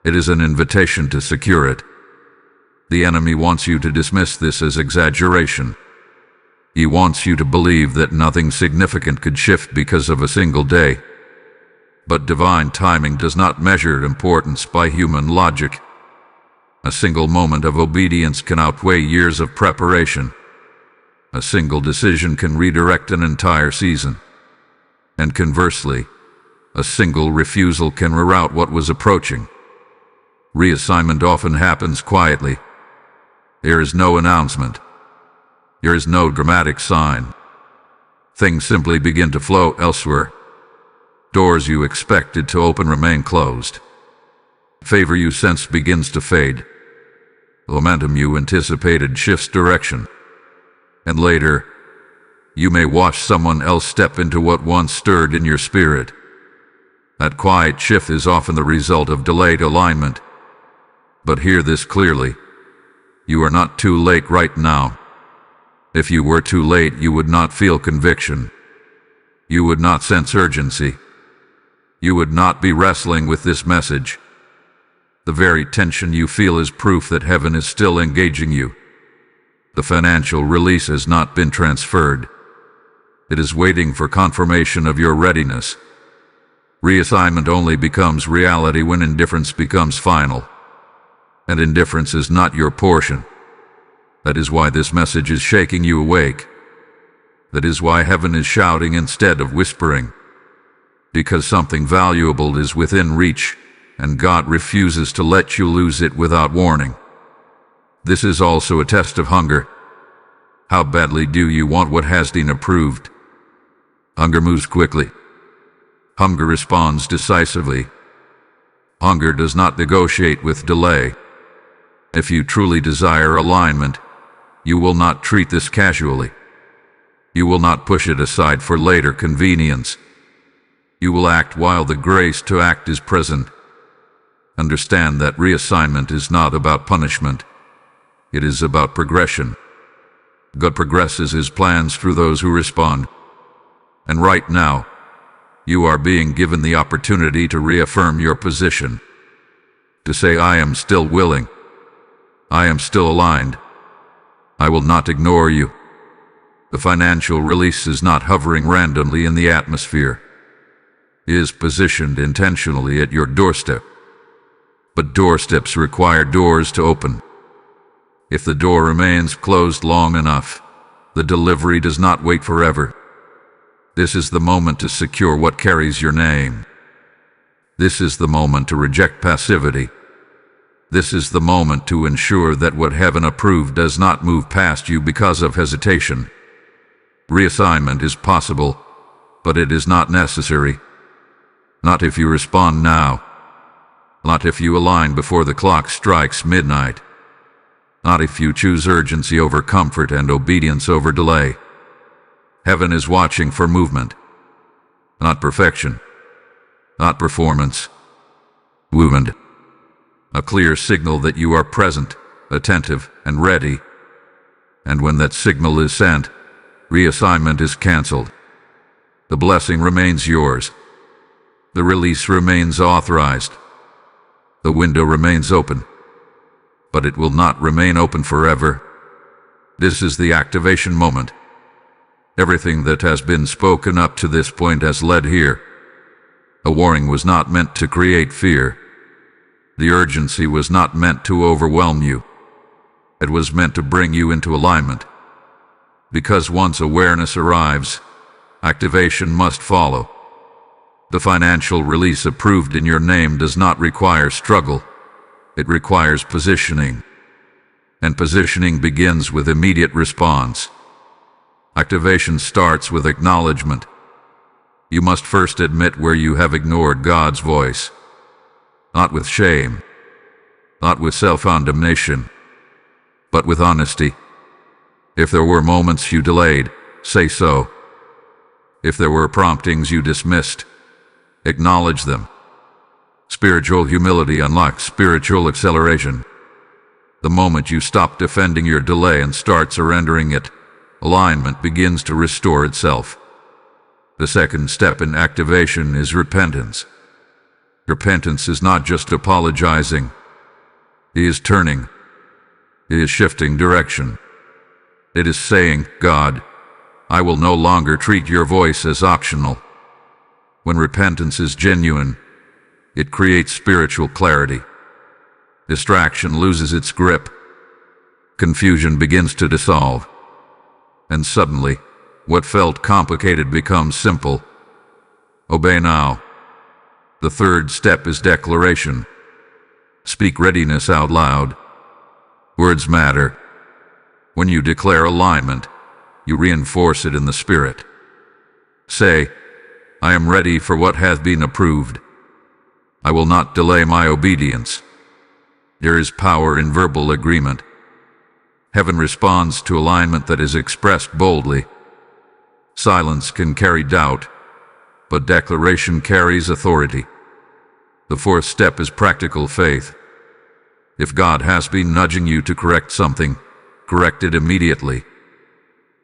It is an invitation to secure it. The enemy wants you to dismiss this as exaggeration. He wants you to believe that nothing significant could shift because of a single day. But divine timing does not measure importance by human logic. A single moment of obedience can outweigh years of preparation. A single decision can redirect an entire season. And conversely, a single refusal can reroute what was approaching. Reassignment often happens quietly. There is no announcement. There is no dramatic sign. Things simply begin to flow elsewhere. Doors you expected to open remain closed. Favor you sensed begins to fade. Momentum you anticipated shifts direction. And later, you may watch someone else step into what once stirred in your spirit. That quiet shift is often the result of delayed alignment. But hear this clearly: you are not too late right now. If you were too late, you would not feel conviction. You would not sense urgency. You would not be wrestling with this message. The very tension you feel is proof that heaven is still engaging you. The financial release has not been transferred. It is waiting for confirmation of your readiness. Reassignment only becomes reality when indifference becomes final. And indifference is not your portion. That is why this message is shaking you awake. That is why heaven is shouting instead of whispering. Because something valuable is within reach, and God refuses to let you lose it without warning. This is also a test of hunger. How badly do you want what has been approved? Hunger moves quickly. Hunger responds decisively. Hunger does not negotiate with delay. If you truly desire alignment, you will not treat this casually. You will not push it aside for later convenience. You will act while the grace to act is present. Understand that reassignment is not about punishment. It is about progression. God progresses His plans through those who respond. And right now, you are being given the opportunity to reaffirm your position. To say, I am still willing. I am still aligned. I will not ignore you. The financial release is not hovering randomly in the atmosphere. It is positioned intentionally at your doorstep. But doorsteps require doors to open. If the door remains closed long enough, the delivery does not wait forever. This is the moment to secure what carries your name. This is the moment to reject passivity. This is the moment to ensure that what heaven approved does not move past you because of hesitation. Reassignment is possible, but it is not necessary. Not if you respond now. Not if you align before the clock strikes midnight. Not if you choose urgency over comfort and obedience over delay. Heaven is watching for movement, not perfection, not performance. Movement. A clear signal that you are present, attentive, and ready. And when that signal is sent, reassignment is canceled. The blessing remains yours. The release remains authorized. The window remains open. But it will not remain open forever. This is the activation moment. Everything that has been spoken up to this point has led here. A warning was not meant to create fear. The urgency was not meant to overwhelm you. It was meant to bring you into alignment. Because once awareness arrives, activation must follow. The financial release approved in your name does not require struggle. It requires positioning. And positioning begins with immediate response. Activation starts with acknowledgement. You must first admit where you have ignored God's voice. Not with shame, not with self-condemnation, but with honesty. If there were moments you delayed, say so. If there were promptings you dismissed, acknowledge them. Spiritual humility unlocks spiritual acceleration. The moment you stop defending your delay and start surrendering it, alignment begins to restore itself. The second step in activation is repentance. Repentance is not just apologizing. It is turning. It is shifting direction. It is saying, God, I will no longer treat your voice as optional. When repentance is genuine, it creates spiritual clarity. Distraction loses its grip. Confusion begins to dissolve. And suddenly, what felt complicated becomes simple. Obey now. The third step is declaration. Speak readiness out loud. Words matter. When you declare alignment, you reinforce it in the spirit. Say, I am ready for what has been approved. I will not delay my obedience. There is power in verbal agreement. Heaven responds to alignment that is expressed boldly. Silence can carry doubt, but declaration carries authority. The fourth step is practical faith. If God has been nudging you to correct something, correct it immediately.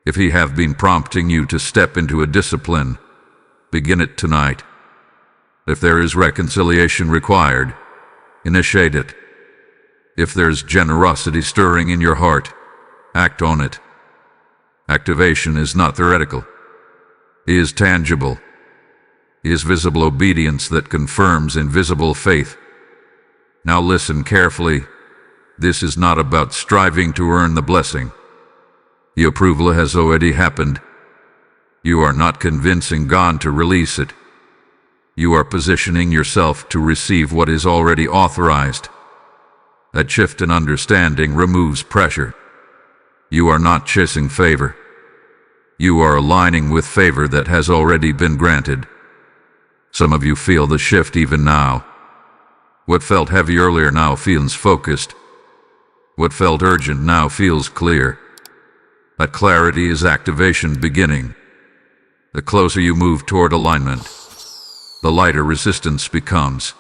If He have been prompting you to step into a discipline, begin it tonight. If there is reconciliation required, initiate it. If there's generosity stirring in your heart, act on it. Activation is not theoretical. It is tangible. It is visible obedience that confirms invisible faith. Now listen carefully. This is not about striving to earn the blessing. The approval has already happened. You are not convincing God to release it. You are positioning yourself to receive what is already authorized. That shift in understanding removes pressure. You are not chasing favor. You are aligning with favor that has already been granted. Some of you feel the shift even now. What felt heavy earlier now feels focused. What felt urgent now feels clear. That clarity is activation beginning. The closer you move toward alignment, the lighter resistance becomes.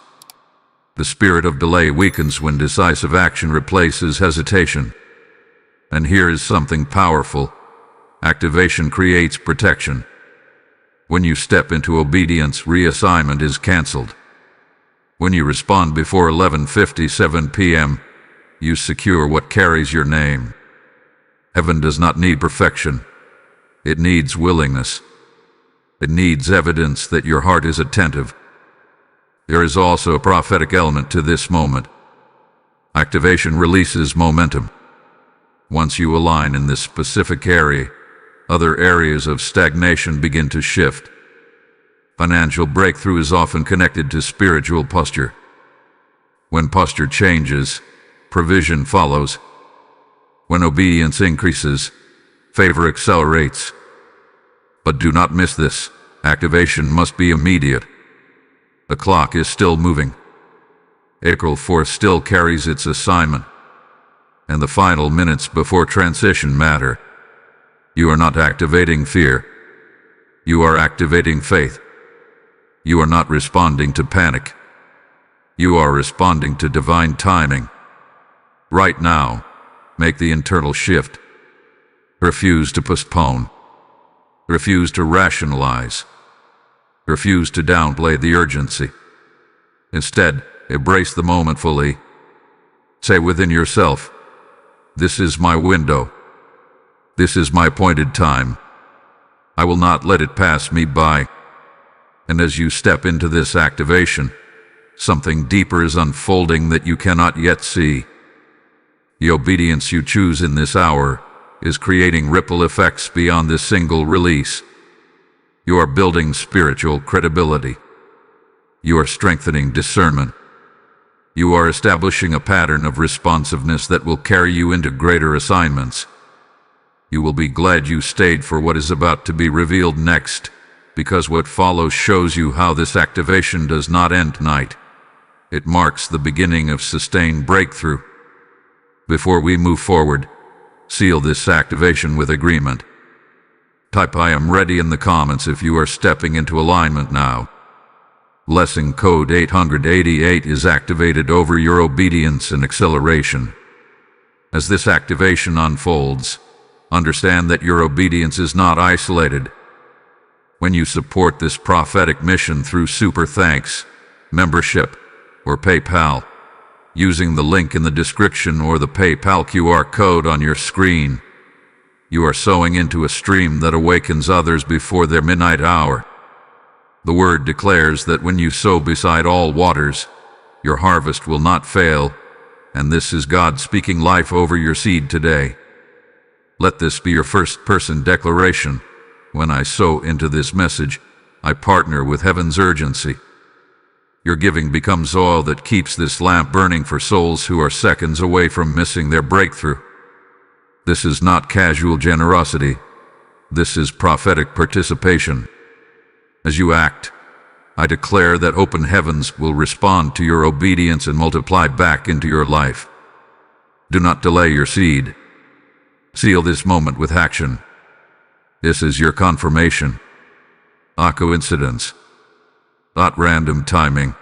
The spirit of delay weakens when decisive action replaces hesitation. And here is something powerful. Activation creates protection. When you step into obedience, reassignment is canceled. When you respond before 11:57 p.m., you secure what carries your name. Heaven does not need perfection. It needs willingness. It needs evidence that your heart is attentive. There is also a prophetic element to this moment. Activation releases momentum. Once you align in this specific area, other areas of stagnation begin to shift. Financial breakthrough is often connected to spiritual posture. When posture changes, provision follows. When obedience increases, favor accelerates. But do not miss this. Activation must be immediate. The clock is still moving. April 4th still carries its assignment. And the final minutes before transition matter. You are not activating fear. You are activating faith. You are not responding to panic. You are responding to divine timing. Right now, make the internal shift. Refuse to postpone. Refuse to rationalize. Refuse to downplay the urgency. Instead, embrace the moment fully. Say within yourself, "This is my window. This is my appointed time. I will not let it pass me by." And as you step into this activation, something deeper is unfolding that you cannot yet see. The obedience you choose in this hour is creating ripple effects beyond this single release. You are building spiritual credibility. You are strengthening discernment. You are establishing a pattern of responsiveness that will carry you into greater assignments. You will be glad you stayed for what is about to be revealed next, because what follows shows you how this activation does not end tonight. It marks the beginning of sustained breakthrough. Before we move forward, seal this activation with agreement. Type "I am ready" in the comments if you are stepping into alignment now. Blessing code 888 is activated over your obedience and acceleration. As this activation unfolds, understand that your obedience is not isolated. When you support this prophetic mission through Super Thanks, membership, or PayPal, using the link in the description or the PayPal QR code on your screen, you are sowing into a stream that awakens others before their midnight hour. The word declares that when you sow beside all waters, your harvest will not fail, and this is God speaking life over your seed today. Let this be your first-person declaration. When I sow into this message, I partner with heaven's urgency. Your giving becomes oil that keeps this lamp burning for souls who are seconds away from missing their breakthrough. This is not casual generosity. This is prophetic participation. As you act, I declare that open heavens will respond to your obedience and multiply back into your life. Do not delay your seed. Seal this moment with action. This is your confirmation. Not coincidence. Not random timing.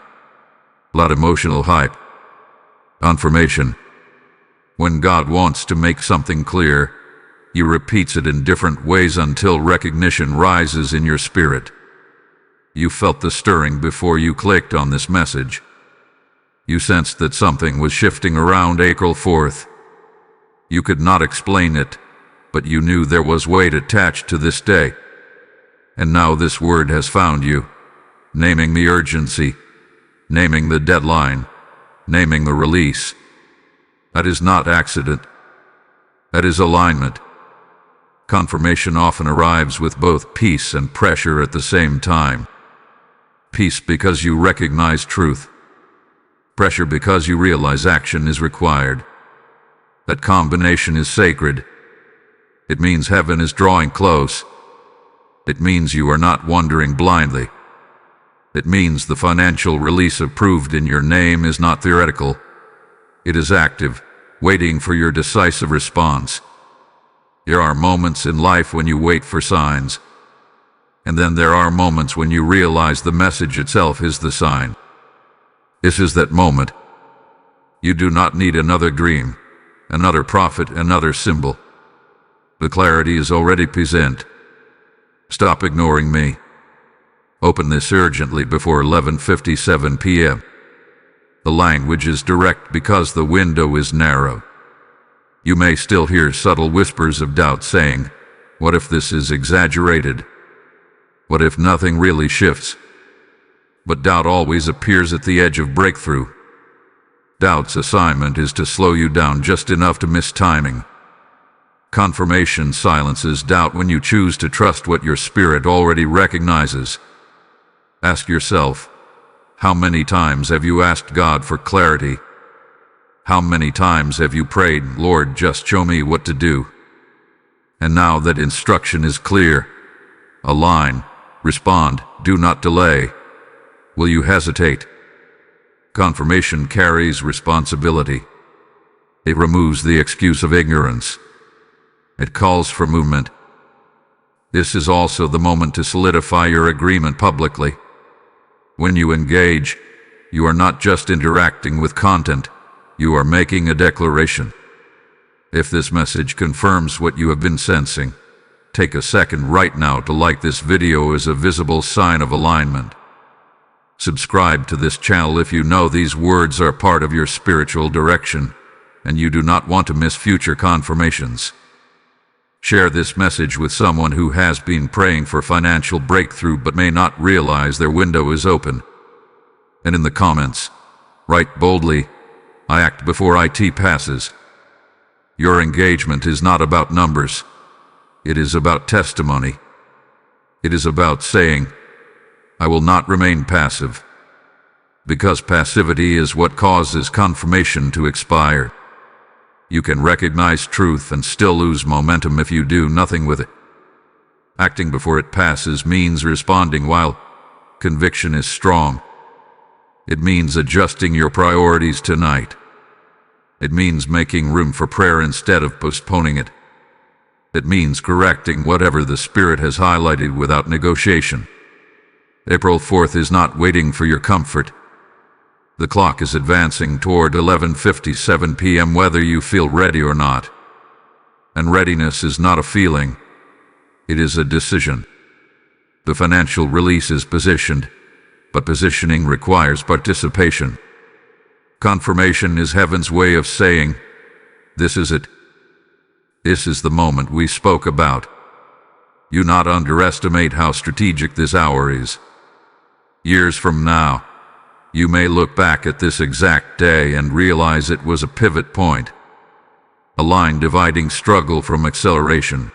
Not emotional hype. Confirmation. When God wants to make something clear, He repeats it in different ways until recognition rises in your spirit. You felt the stirring before you clicked on this message. You sensed that something was shifting around April 4th. You could not explain it, but you knew there was weight attached to this day. And now this word has found you, naming the urgency, naming the deadline, naming the release. That is not accident. That is alignment. Confirmation often arrives with both peace and pressure at the same time. Peace because you recognize truth. Pressure because you realize action is required. That combination is sacred. It means heaven is drawing close. It means you are not wandering blindly. It means the financial release approved in your name is not theoretical. It is active, waiting for your decisive response. There are moments in life when you wait for signs. And then there are moments when you realize the message itself is the sign. This is that moment. You do not need another dream, another prophet, another symbol. The clarity is already present. Stop ignoring me. Open this urgently before 11:57 p.m. The language is direct because the window is narrow. You may still hear subtle whispers of doubt saying, "What if this is exaggerated? What if nothing really shifts?" But doubt always appears at the edge of breakthrough. Doubt's assignment is to slow you down just enough to miss timing. Confirmation silences doubt when you choose to trust what your spirit already recognizes. Ask yourself, how many times have you asked God for clarity? How many times have you prayed, "Lord, just show me what to do"? And now that instruction is clear, align, respond, do not delay. Will you hesitate? Confirmation carries responsibility. It removes the excuse of ignorance. It calls for movement. This is also the moment to solidify your agreement publicly. When you engage, you are not just interacting with content, you are making a declaration. If this message confirms what you have been sensing, take a second right now to like this video as a visible sign of alignment. Subscribe to this channel if you know these words are part of your spiritual direction, and you do not want to miss future confirmations. Share this message with someone who has been praying for financial breakthrough but may not realize their window is open. And in the comments, write boldly, "I act before IT passes." Your engagement is not about numbers. It is about testimony. It is about saying, "I will not remain passive." Because passivity is what causes confirmation to expire. You can recognize truth and still lose momentum if you do nothing with it. Acting before it passes means responding while conviction is strong. It means adjusting your priorities tonight. It means making room for prayer instead of postponing it. It means correcting whatever the Spirit has highlighted without negotiation. April 4th is not waiting for your comfort. The clock is advancing toward 11:57 p.m. whether you feel ready or not. And readiness is not a feeling. It is a decision. The financial release is positioned, but positioning requires participation. Confirmation is heaven's way of saying, "This is it. This is the moment we spoke about." Do not underestimate how strategic this hour is. Years from now, you may look back at this exact day and realize it was a pivot point. A line dividing struggle from acceleration,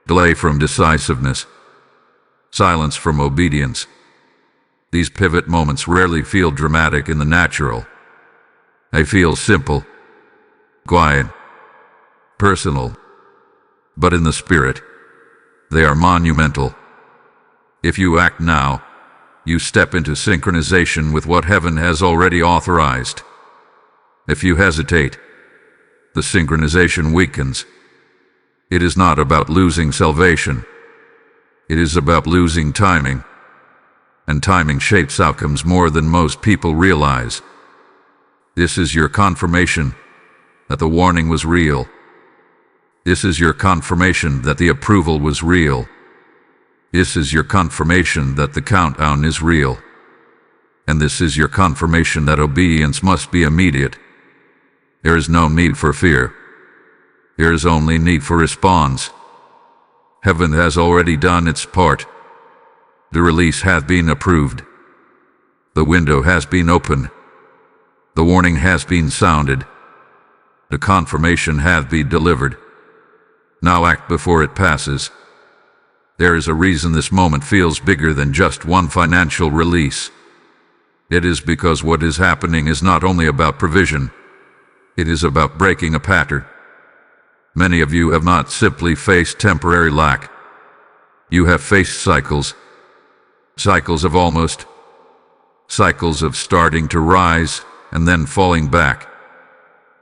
delay from decisiveness, silence from obedience. These pivot moments rarely feel dramatic in the natural. They feel simple, quiet, personal. But in the spirit, they are monumental. If you act now, you step into synchronization with what heaven has already authorized. If you hesitate, the synchronization weakens. It is not about losing salvation. It is about losing timing. And timing shapes outcomes more than most people realize. This is your confirmation that the warning was real. This is your confirmation that the approval was real. This is your confirmation that the countdown is real. And this is your confirmation that obedience must be immediate. There is no need for fear. There is only need for response. Heaven has already done its part. The release has been approved. The window has been opened. The warning has been sounded. The confirmation hath been delivered. Now act before it passes. There is a reason this moment feels bigger than just one financial release. It is because what is happening is not only about provision, it is about breaking a pattern. Many of you have not simply faced temporary lack. You have faced cycles. Cycles of almost. Cycles of starting to rise and then falling back.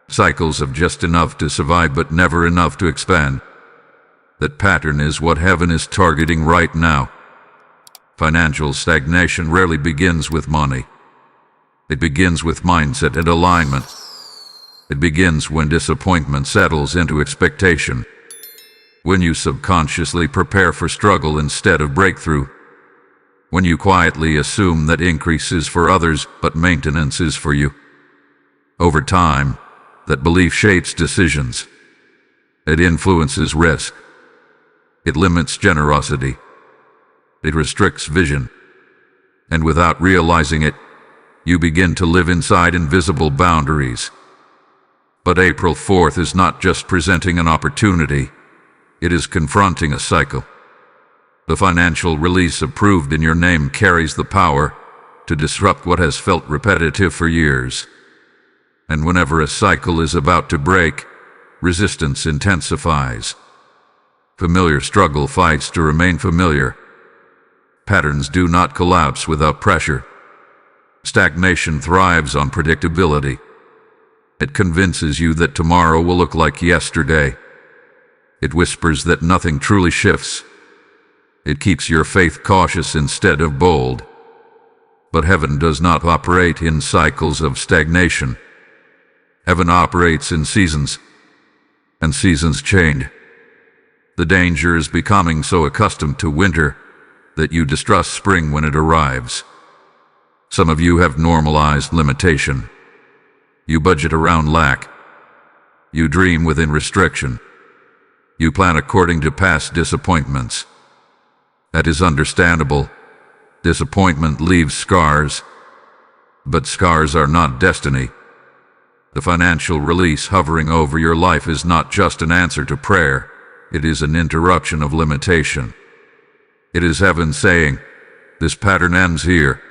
Cycles of just enough to survive but never enough to expand. That pattern is what heaven is targeting right now. Financial stagnation rarely begins with money. It begins with mindset and alignment. It begins when disappointment settles into expectation. When you subconsciously prepare for struggle instead of breakthrough. When you quietly assume that increase is for others but maintenance is for you. Over time, that belief shapes decisions. It influences risk. It limits generosity. It restricts vision. And without realizing it, you begin to live inside invisible boundaries. But April 4th is not just presenting an opportunity, it is confronting a cycle. The financial release approved in your name carries the power to disrupt what has felt repetitive for years. And whenever a cycle is about to break, resistance intensifies. Familiar struggle fights to remain familiar. Patterns do not collapse without pressure. Stagnation thrives on predictability. It convinces you that tomorrow will look like yesterday. It whispers that nothing truly shifts. It keeps your faith cautious instead of bold. But heaven does not operate in cycles of stagnation. Heaven operates in seasons, and seasons change. The danger is becoming so accustomed to winter that you distrust spring when it arrives. Some of you have normalized limitation. You budget around lack. You dream within restriction. You plan according to past disappointments. That is understandable. Disappointment leaves scars. But scars are not destiny. The financial release hovering over your life is not just an answer to prayer. It is an interruption of limitation. It is heaven saying, this pattern ends here.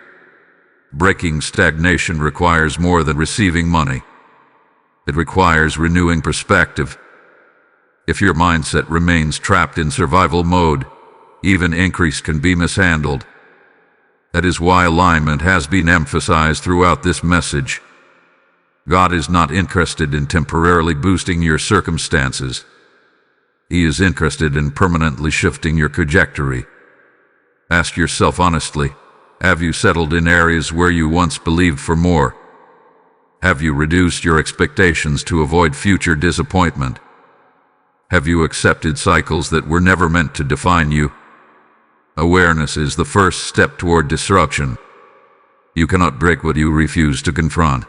Breaking stagnation requires more than receiving money. It requires renewing perspective. If your mindset remains trapped in survival mode, even increase can be mishandled. That is why alignment has been emphasized throughout this message. God is not interested in temporarily boosting your circumstances. He is interested in permanently shifting your trajectory. Ask yourself honestly, have you settled in areas where you once believed for more? Have you reduced your expectations to avoid future disappointment? Have you accepted cycles that were never meant to define you? Awareness is the first step toward disruption. You cannot break what you refuse to confront.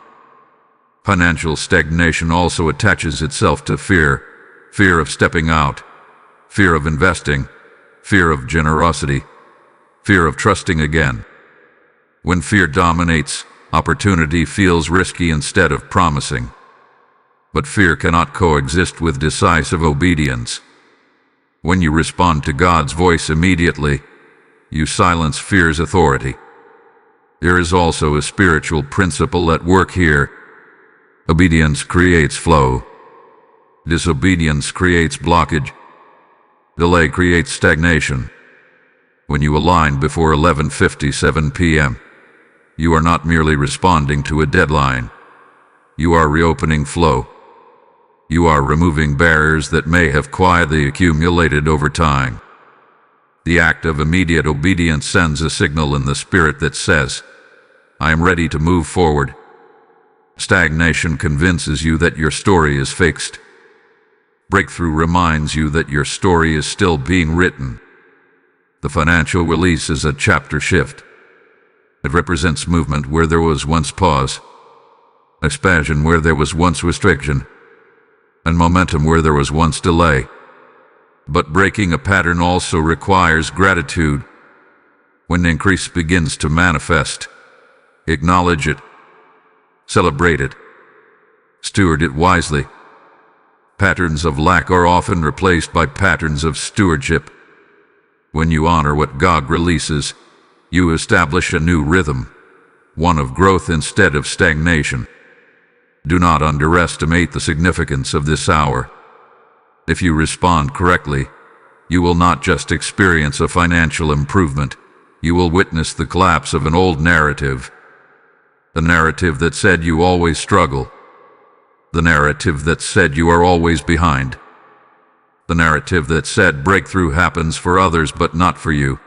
Financial stagnation also attaches itself to fear. Fear of stepping out, fear of investing, fear of generosity, fear of trusting again. When fear dominates, opportunity feels risky instead of promising. But fear cannot coexist with decisive obedience. When you respond to God's voice immediately, you silence fear's authority. There is also a spiritual principle at work here. Obedience creates flow. Disobedience creates blockage. Delay creates stagnation. When you align before 11:57 p.m., you are not merely responding to a deadline. You are reopening flow. You are removing barriers that may have quietly accumulated over time. The act of immediate obedience sends a signal in the spirit that says, I am ready to move forward. Stagnation convinces you that your story is fixed. Breakthrough reminds you that your story is still being written. The financial release is a chapter shift. It represents movement where there was once pause, expansion where there was once restriction, and momentum where there was once delay. But breaking a pattern also requires gratitude. When increase begins to manifest, acknowledge it, celebrate it, steward it wisely. Patterns of lack are often replaced by patterns of stewardship. When you honor what God releases, you establish a new rhythm, one of growth instead of stagnation. Do not underestimate the significance of this hour. If you respond correctly, you will not just experience a financial improvement, you will witness the collapse of an old narrative. The narrative that said you always struggle. The narrative that said you are always behind. The narrative that said breakthrough happens for others but not for you.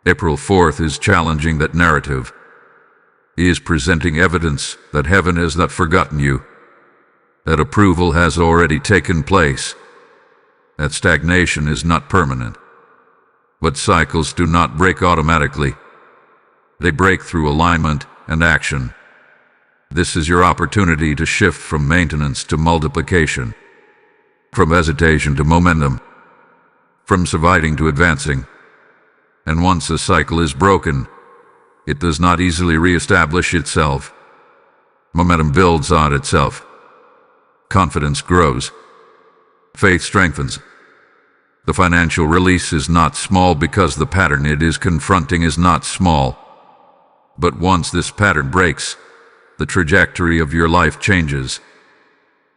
April 4th is challenging that narrative. He is presenting evidence that heaven has not forgotten you, that approval has already taken place, that stagnation is not permanent. But cycles do not break automatically. They break through alignment and action. This is your opportunity to shift from maintenance to multiplication, from hesitation to momentum, from surviving to advancing. And once a cycle is broken, it does not easily reestablish itself. Momentum builds on itself. Confidence grows. Faith strengthens. The financial release is not small because the pattern it is confronting is not small. But once this pattern breaks, the trajectory of your life changes,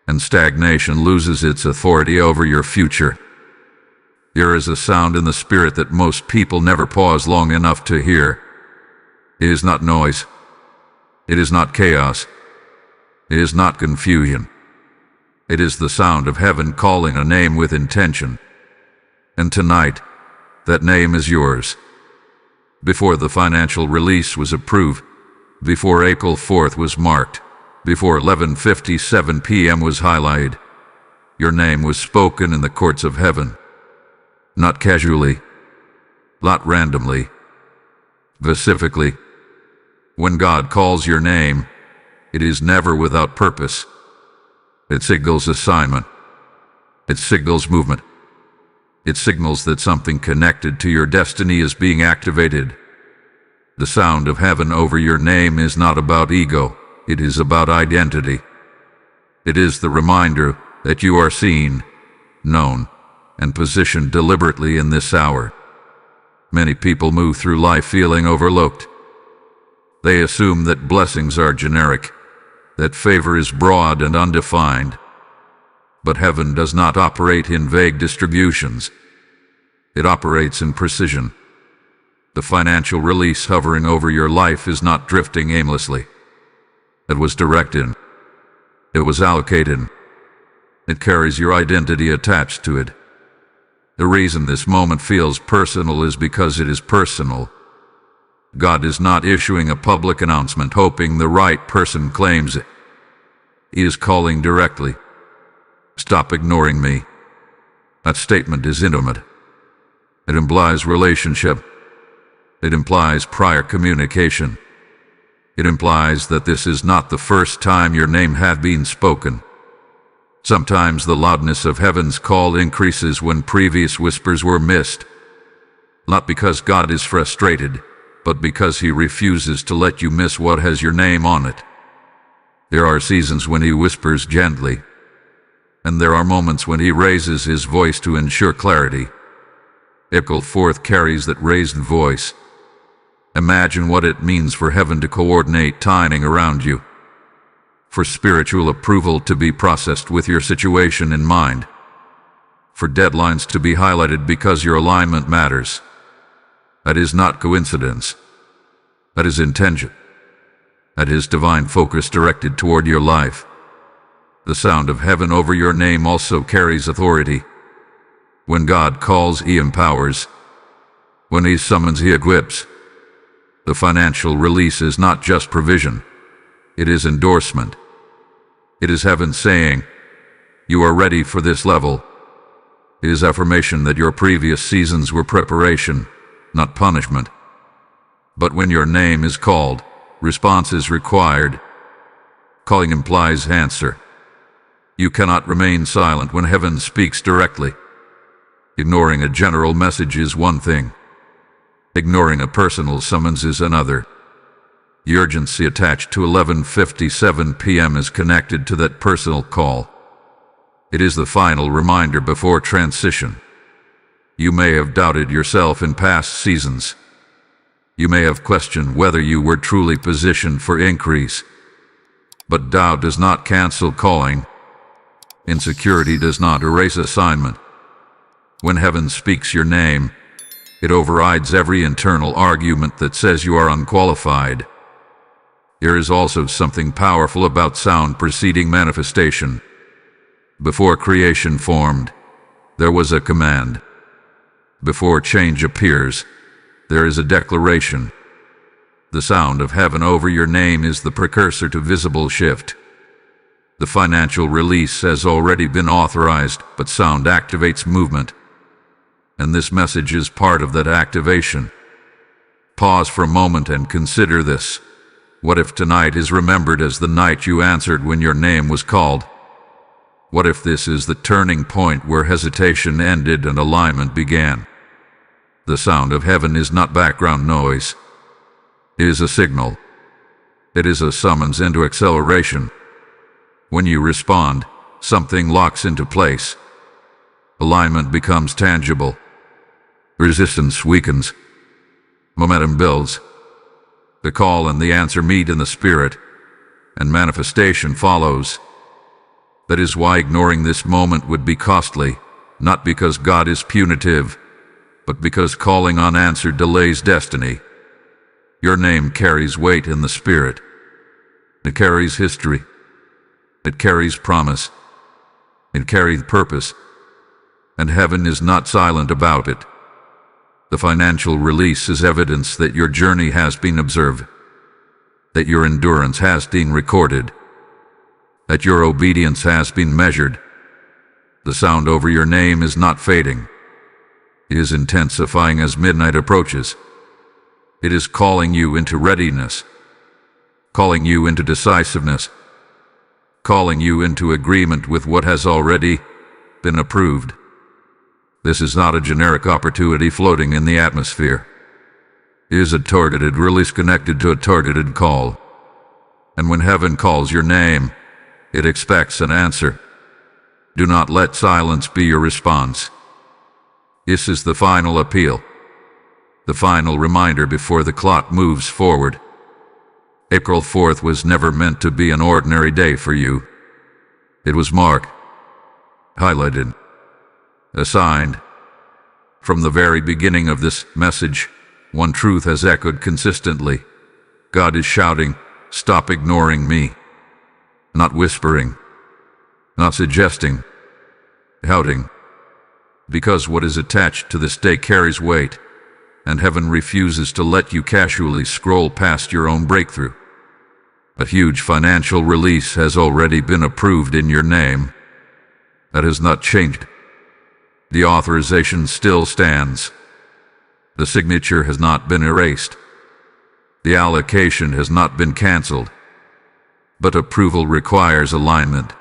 and stagnation loses its authority over your future. There is a sound in the spirit that most people never pause long enough to hear. It is not noise. It is not chaos. It is not confusion. It is the sound of heaven calling a name with intention. And tonight, that name is yours. Before the financial release was approved, before April 4th was marked, before 11:57 p.m. was highlighted, your name was spoken in the courts of heaven. Not casually, not randomly, specifically. When God calls your name, it is never without purpose. It signals assignment. It signals movement. It signals that something connected to your destiny is being activated. The sound of heaven over your name is not about ego, it is about identity. It is the reminder that you are seen, known, and positioned deliberately in this hour. Many people move through life feeling overlooked. They assume that blessings are generic, that favor is broad and undefined. But heaven does not operate in vague distributions. It operates in precision. The financial release hovering over your life is not drifting aimlessly. It was directed. It was allocated. It carries your identity attached to it. The reason this moment feels personal is because it is personal. God is not issuing a public announcement hoping the right person claims it. He is calling directly. Stop ignoring me. That statement is intimate. It implies relationship. It implies prior communication. It implies that this is not the first time your name had been spoken. Sometimes the loudness of heaven's call increases when previous whispers were missed. Not because God is frustrated, but because he refuses to let you miss what has your name on it. There are seasons when he whispers gently, and there are moments when he raises his voice to ensure clarity. April 4th carries that raised voice. Imagine what it means for heaven to coordinate timing around you, for spiritual approval to be processed with your situation in mind, for deadlines to be highlighted because your alignment matters. That is not coincidence. That is intention. That is divine focus directed toward your life. The sound of heaven over your name also carries authority. When God calls, he empowers. When he summons, he equips. The financial release is not just provision. It is endorsement. It is heaven saying, you are ready for this level. It is affirmation that your previous seasons were preparation, not punishment. But when your name is called, response is required. Calling implies answer. You cannot remain silent when heaven speaks directly. Ignoring a general message is one thing. Ignoring a personal summons is another. The urgency attached to 11:57 p.m. is connected to that personal call. It is the final reminder before transition. You may have doubted yourself in past seasons. You may have questioned whether you were truly positioned for increase. But doubt does not cancel calling. Insecurity does not erase assignment. When heaven speaks your name, it overrides every internal argument that says you are unqualified. There is also something powerful about sound preceding manifestation. Before creation formed, there was a command. Before change appears, there is a declaration. The sound of heaven over your name is the precursor to visible shift. The financial release has already been authorized, but sound activates movement. And this message is part of that activation. Pause for a moment and consider this. What if tonight is remembered as the night you answered when your name was called? What if this is the turning point where hesitation ended and alignment began? The sound of heaven is not background noise. It is a signal. It is a summons into acceleration. When you respond, something locks into place. Alignment becomes tangible. Resistance weakens. Momentum builds. The call and the answer meet in the spirit, and manifestation follows. That is why ignoring this moment would be costly, not because God is punitive, but because calling unanswered delays destiny. Your name carries weight in the spirit. It carries history. It carries promise. It carries purpose. And heaven is not silent about it. The financial release is evidence that your journey has been observed, that your endurance has been recorded, that your obedience has been measured. The sound over your name is not fading. It is intensifying as midnight approaches. It is calling you into readiness, calling you into decisiveness, calling you into agreement with what has already been approved. This is not a generic opportunity floating in the atmosphere. It is a targeted release connected to a targeted call. And when heaven calls your name, it expects an answer. Do not let silence be your response. This is the final appeal, the final reminder before the clock moves forward. April 4th was never meant to be an ordinary day for you. It was marked, highlighted, assigned. From the very beginning of this message, one truth has echoed consistently. God is shouting, "Stop ignoring me." Not whispering, not suggesting, shouting. Because what is attached to this day carries weight, and heaven refuses to let you casually scroll past your own breakthrough. A huge financial release has already been approved in your name. That has not changed. The authorization still stands. The signature has not been erased. The allocation has not been canceled. But approval requires alignment,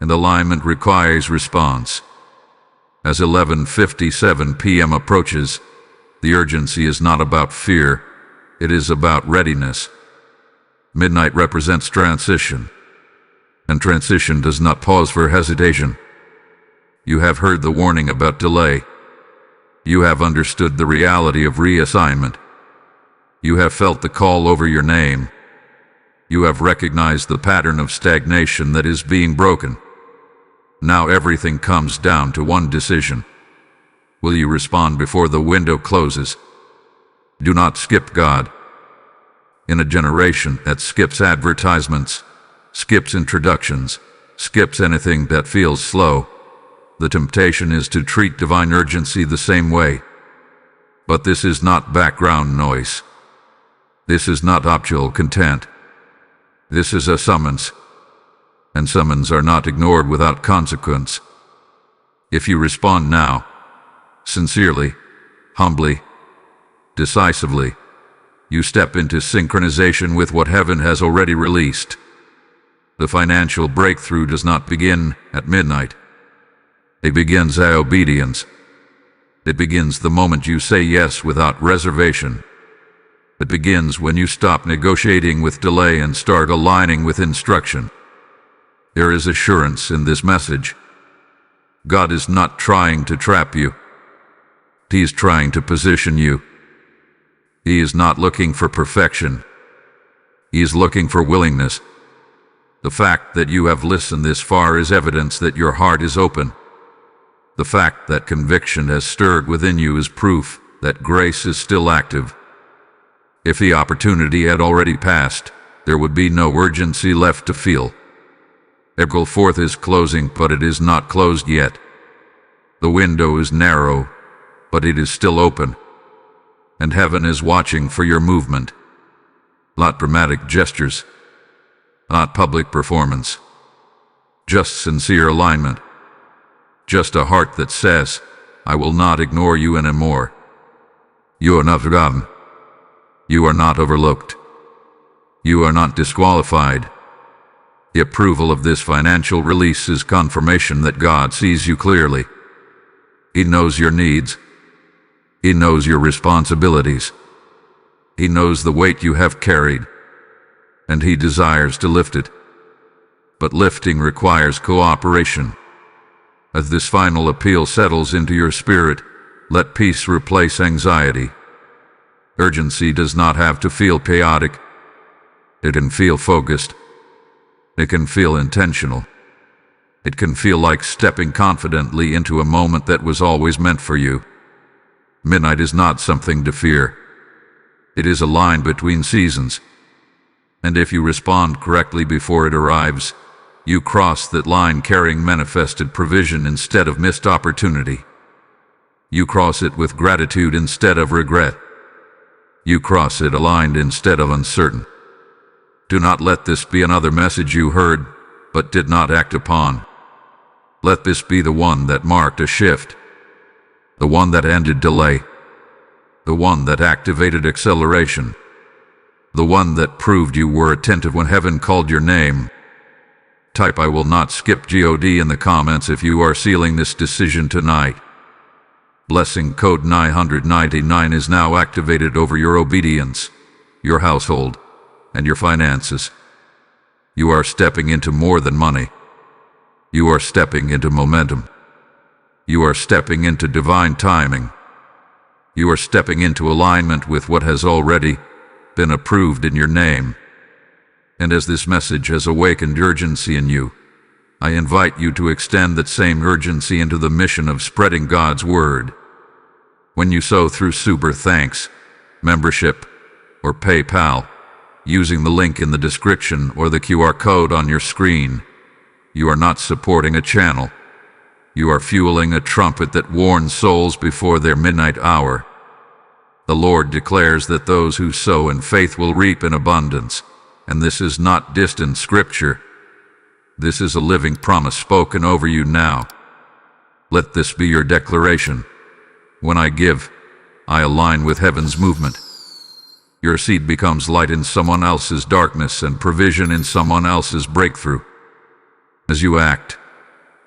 and alignment requires response. As 11:57 p.m. approaches, the urgency is not about fear, it is about readiness. Midnight represents transition, and transition does not pause for hesitation. You have heard the warning about delay. You have understood the reality of reassignment. You have felt the call over your name. You have recognized the pattern of stagnation that is being broken. Now everything comes down to one decision. Will you respond before the window closes? Do not skip God. In a generation that skips advertisements, skips introductions, skips anything that feels slow, the temptation is to treat divine urgency the same way. But this is not background noise. This is not optional content. This is a summons, and summons are not ignored without consequence. If you respond now, sincerely, humbly, decisively, you step into synchronization with what heaven has already released. The financial breakthrough does not begin at midnight. It begins at obedience. It begins the moment you say yes without reservation. It begins when you stop negotiating with delay and start aligning with instruction. There is assurance in this message, God is not trying to trap you. He is trying to position you. He is not looking for perfection. He is looking for willingness. The fact that you have listened this far is evidence that your heart is open. The fact that conviction has stirred within you is proof that grace is still active. If the opportunity had already passed, there would be no urgency left to feel. April 4th is closing, but it is not closed yet. The window is narrow, but it is still open. And heaven is watching for your movement. Not dramatic gestures, not public performance. Just sincere alignment. Just a heart that says, I will not ignore you anymore. You are not forgotten. You are not overlooked. You are not disqualified. The approval of this financial release is confirmation that God sees you clearly. He knows your needs. He knows your responsibilities. He knows the weight you have carried, and He desires to lift it. But lifting requires cooperation. As this final appeal settles into your spirit, let peace replace anxiety. Urgency does not have to feel chaotic. It can feel focused. It can feel intentional. It can feel like stepping confidently into a moment that was always meant for you. Midnight is not something to fear. It is a line between seasons. And if you respond correctly before it arrives, you cross that line carrying manifested provision instead of missed opportunity. You cross it with gratitude instead of regret. You cross it aligned instead of uncertain. Do not let this be another message you heard, but did not act upon. Let this be the one that marked a shift. The one that ended delay. The one that activated acceleration. The one that proved you were attentive when heaven called your name. Type I will not skip God in the comments if you are sealing this decision tonight. Blessing code 999 is now activated over your obedience, your household, and your finances. You are stepping into more than money. You are stepping into momentum. You are stepping into divine timing. You are stepping into alignment with what has already been approved in your name. And as this message has awakened urgency in you, I invite you to extend that same urgency into the mission of spreading God's Word. When you sow through Super Thanks, membership, or PayPal, using the link in the description or the QR code on your screen, you are not supporting a channel. You are fueling a trumpet that warns souls before their midnight hour. The Lord declares that those who sow in faith will reap in abundance, and this is not distant scripture. This is a living promise spoken over you now. Let this be your declaration. When I give, I align with heaven's movement. Your seed becomes light in someone else's darkness and provision in someone else's breakthrough. As you act,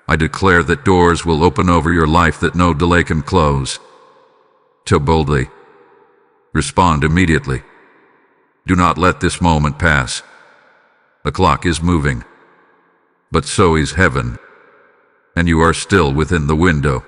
I declare that doors will open over your life that no delay can close. So boldly, respond immediately. Do not let this moment pass. The clock is moving, but so is heaven, and you are still within the window.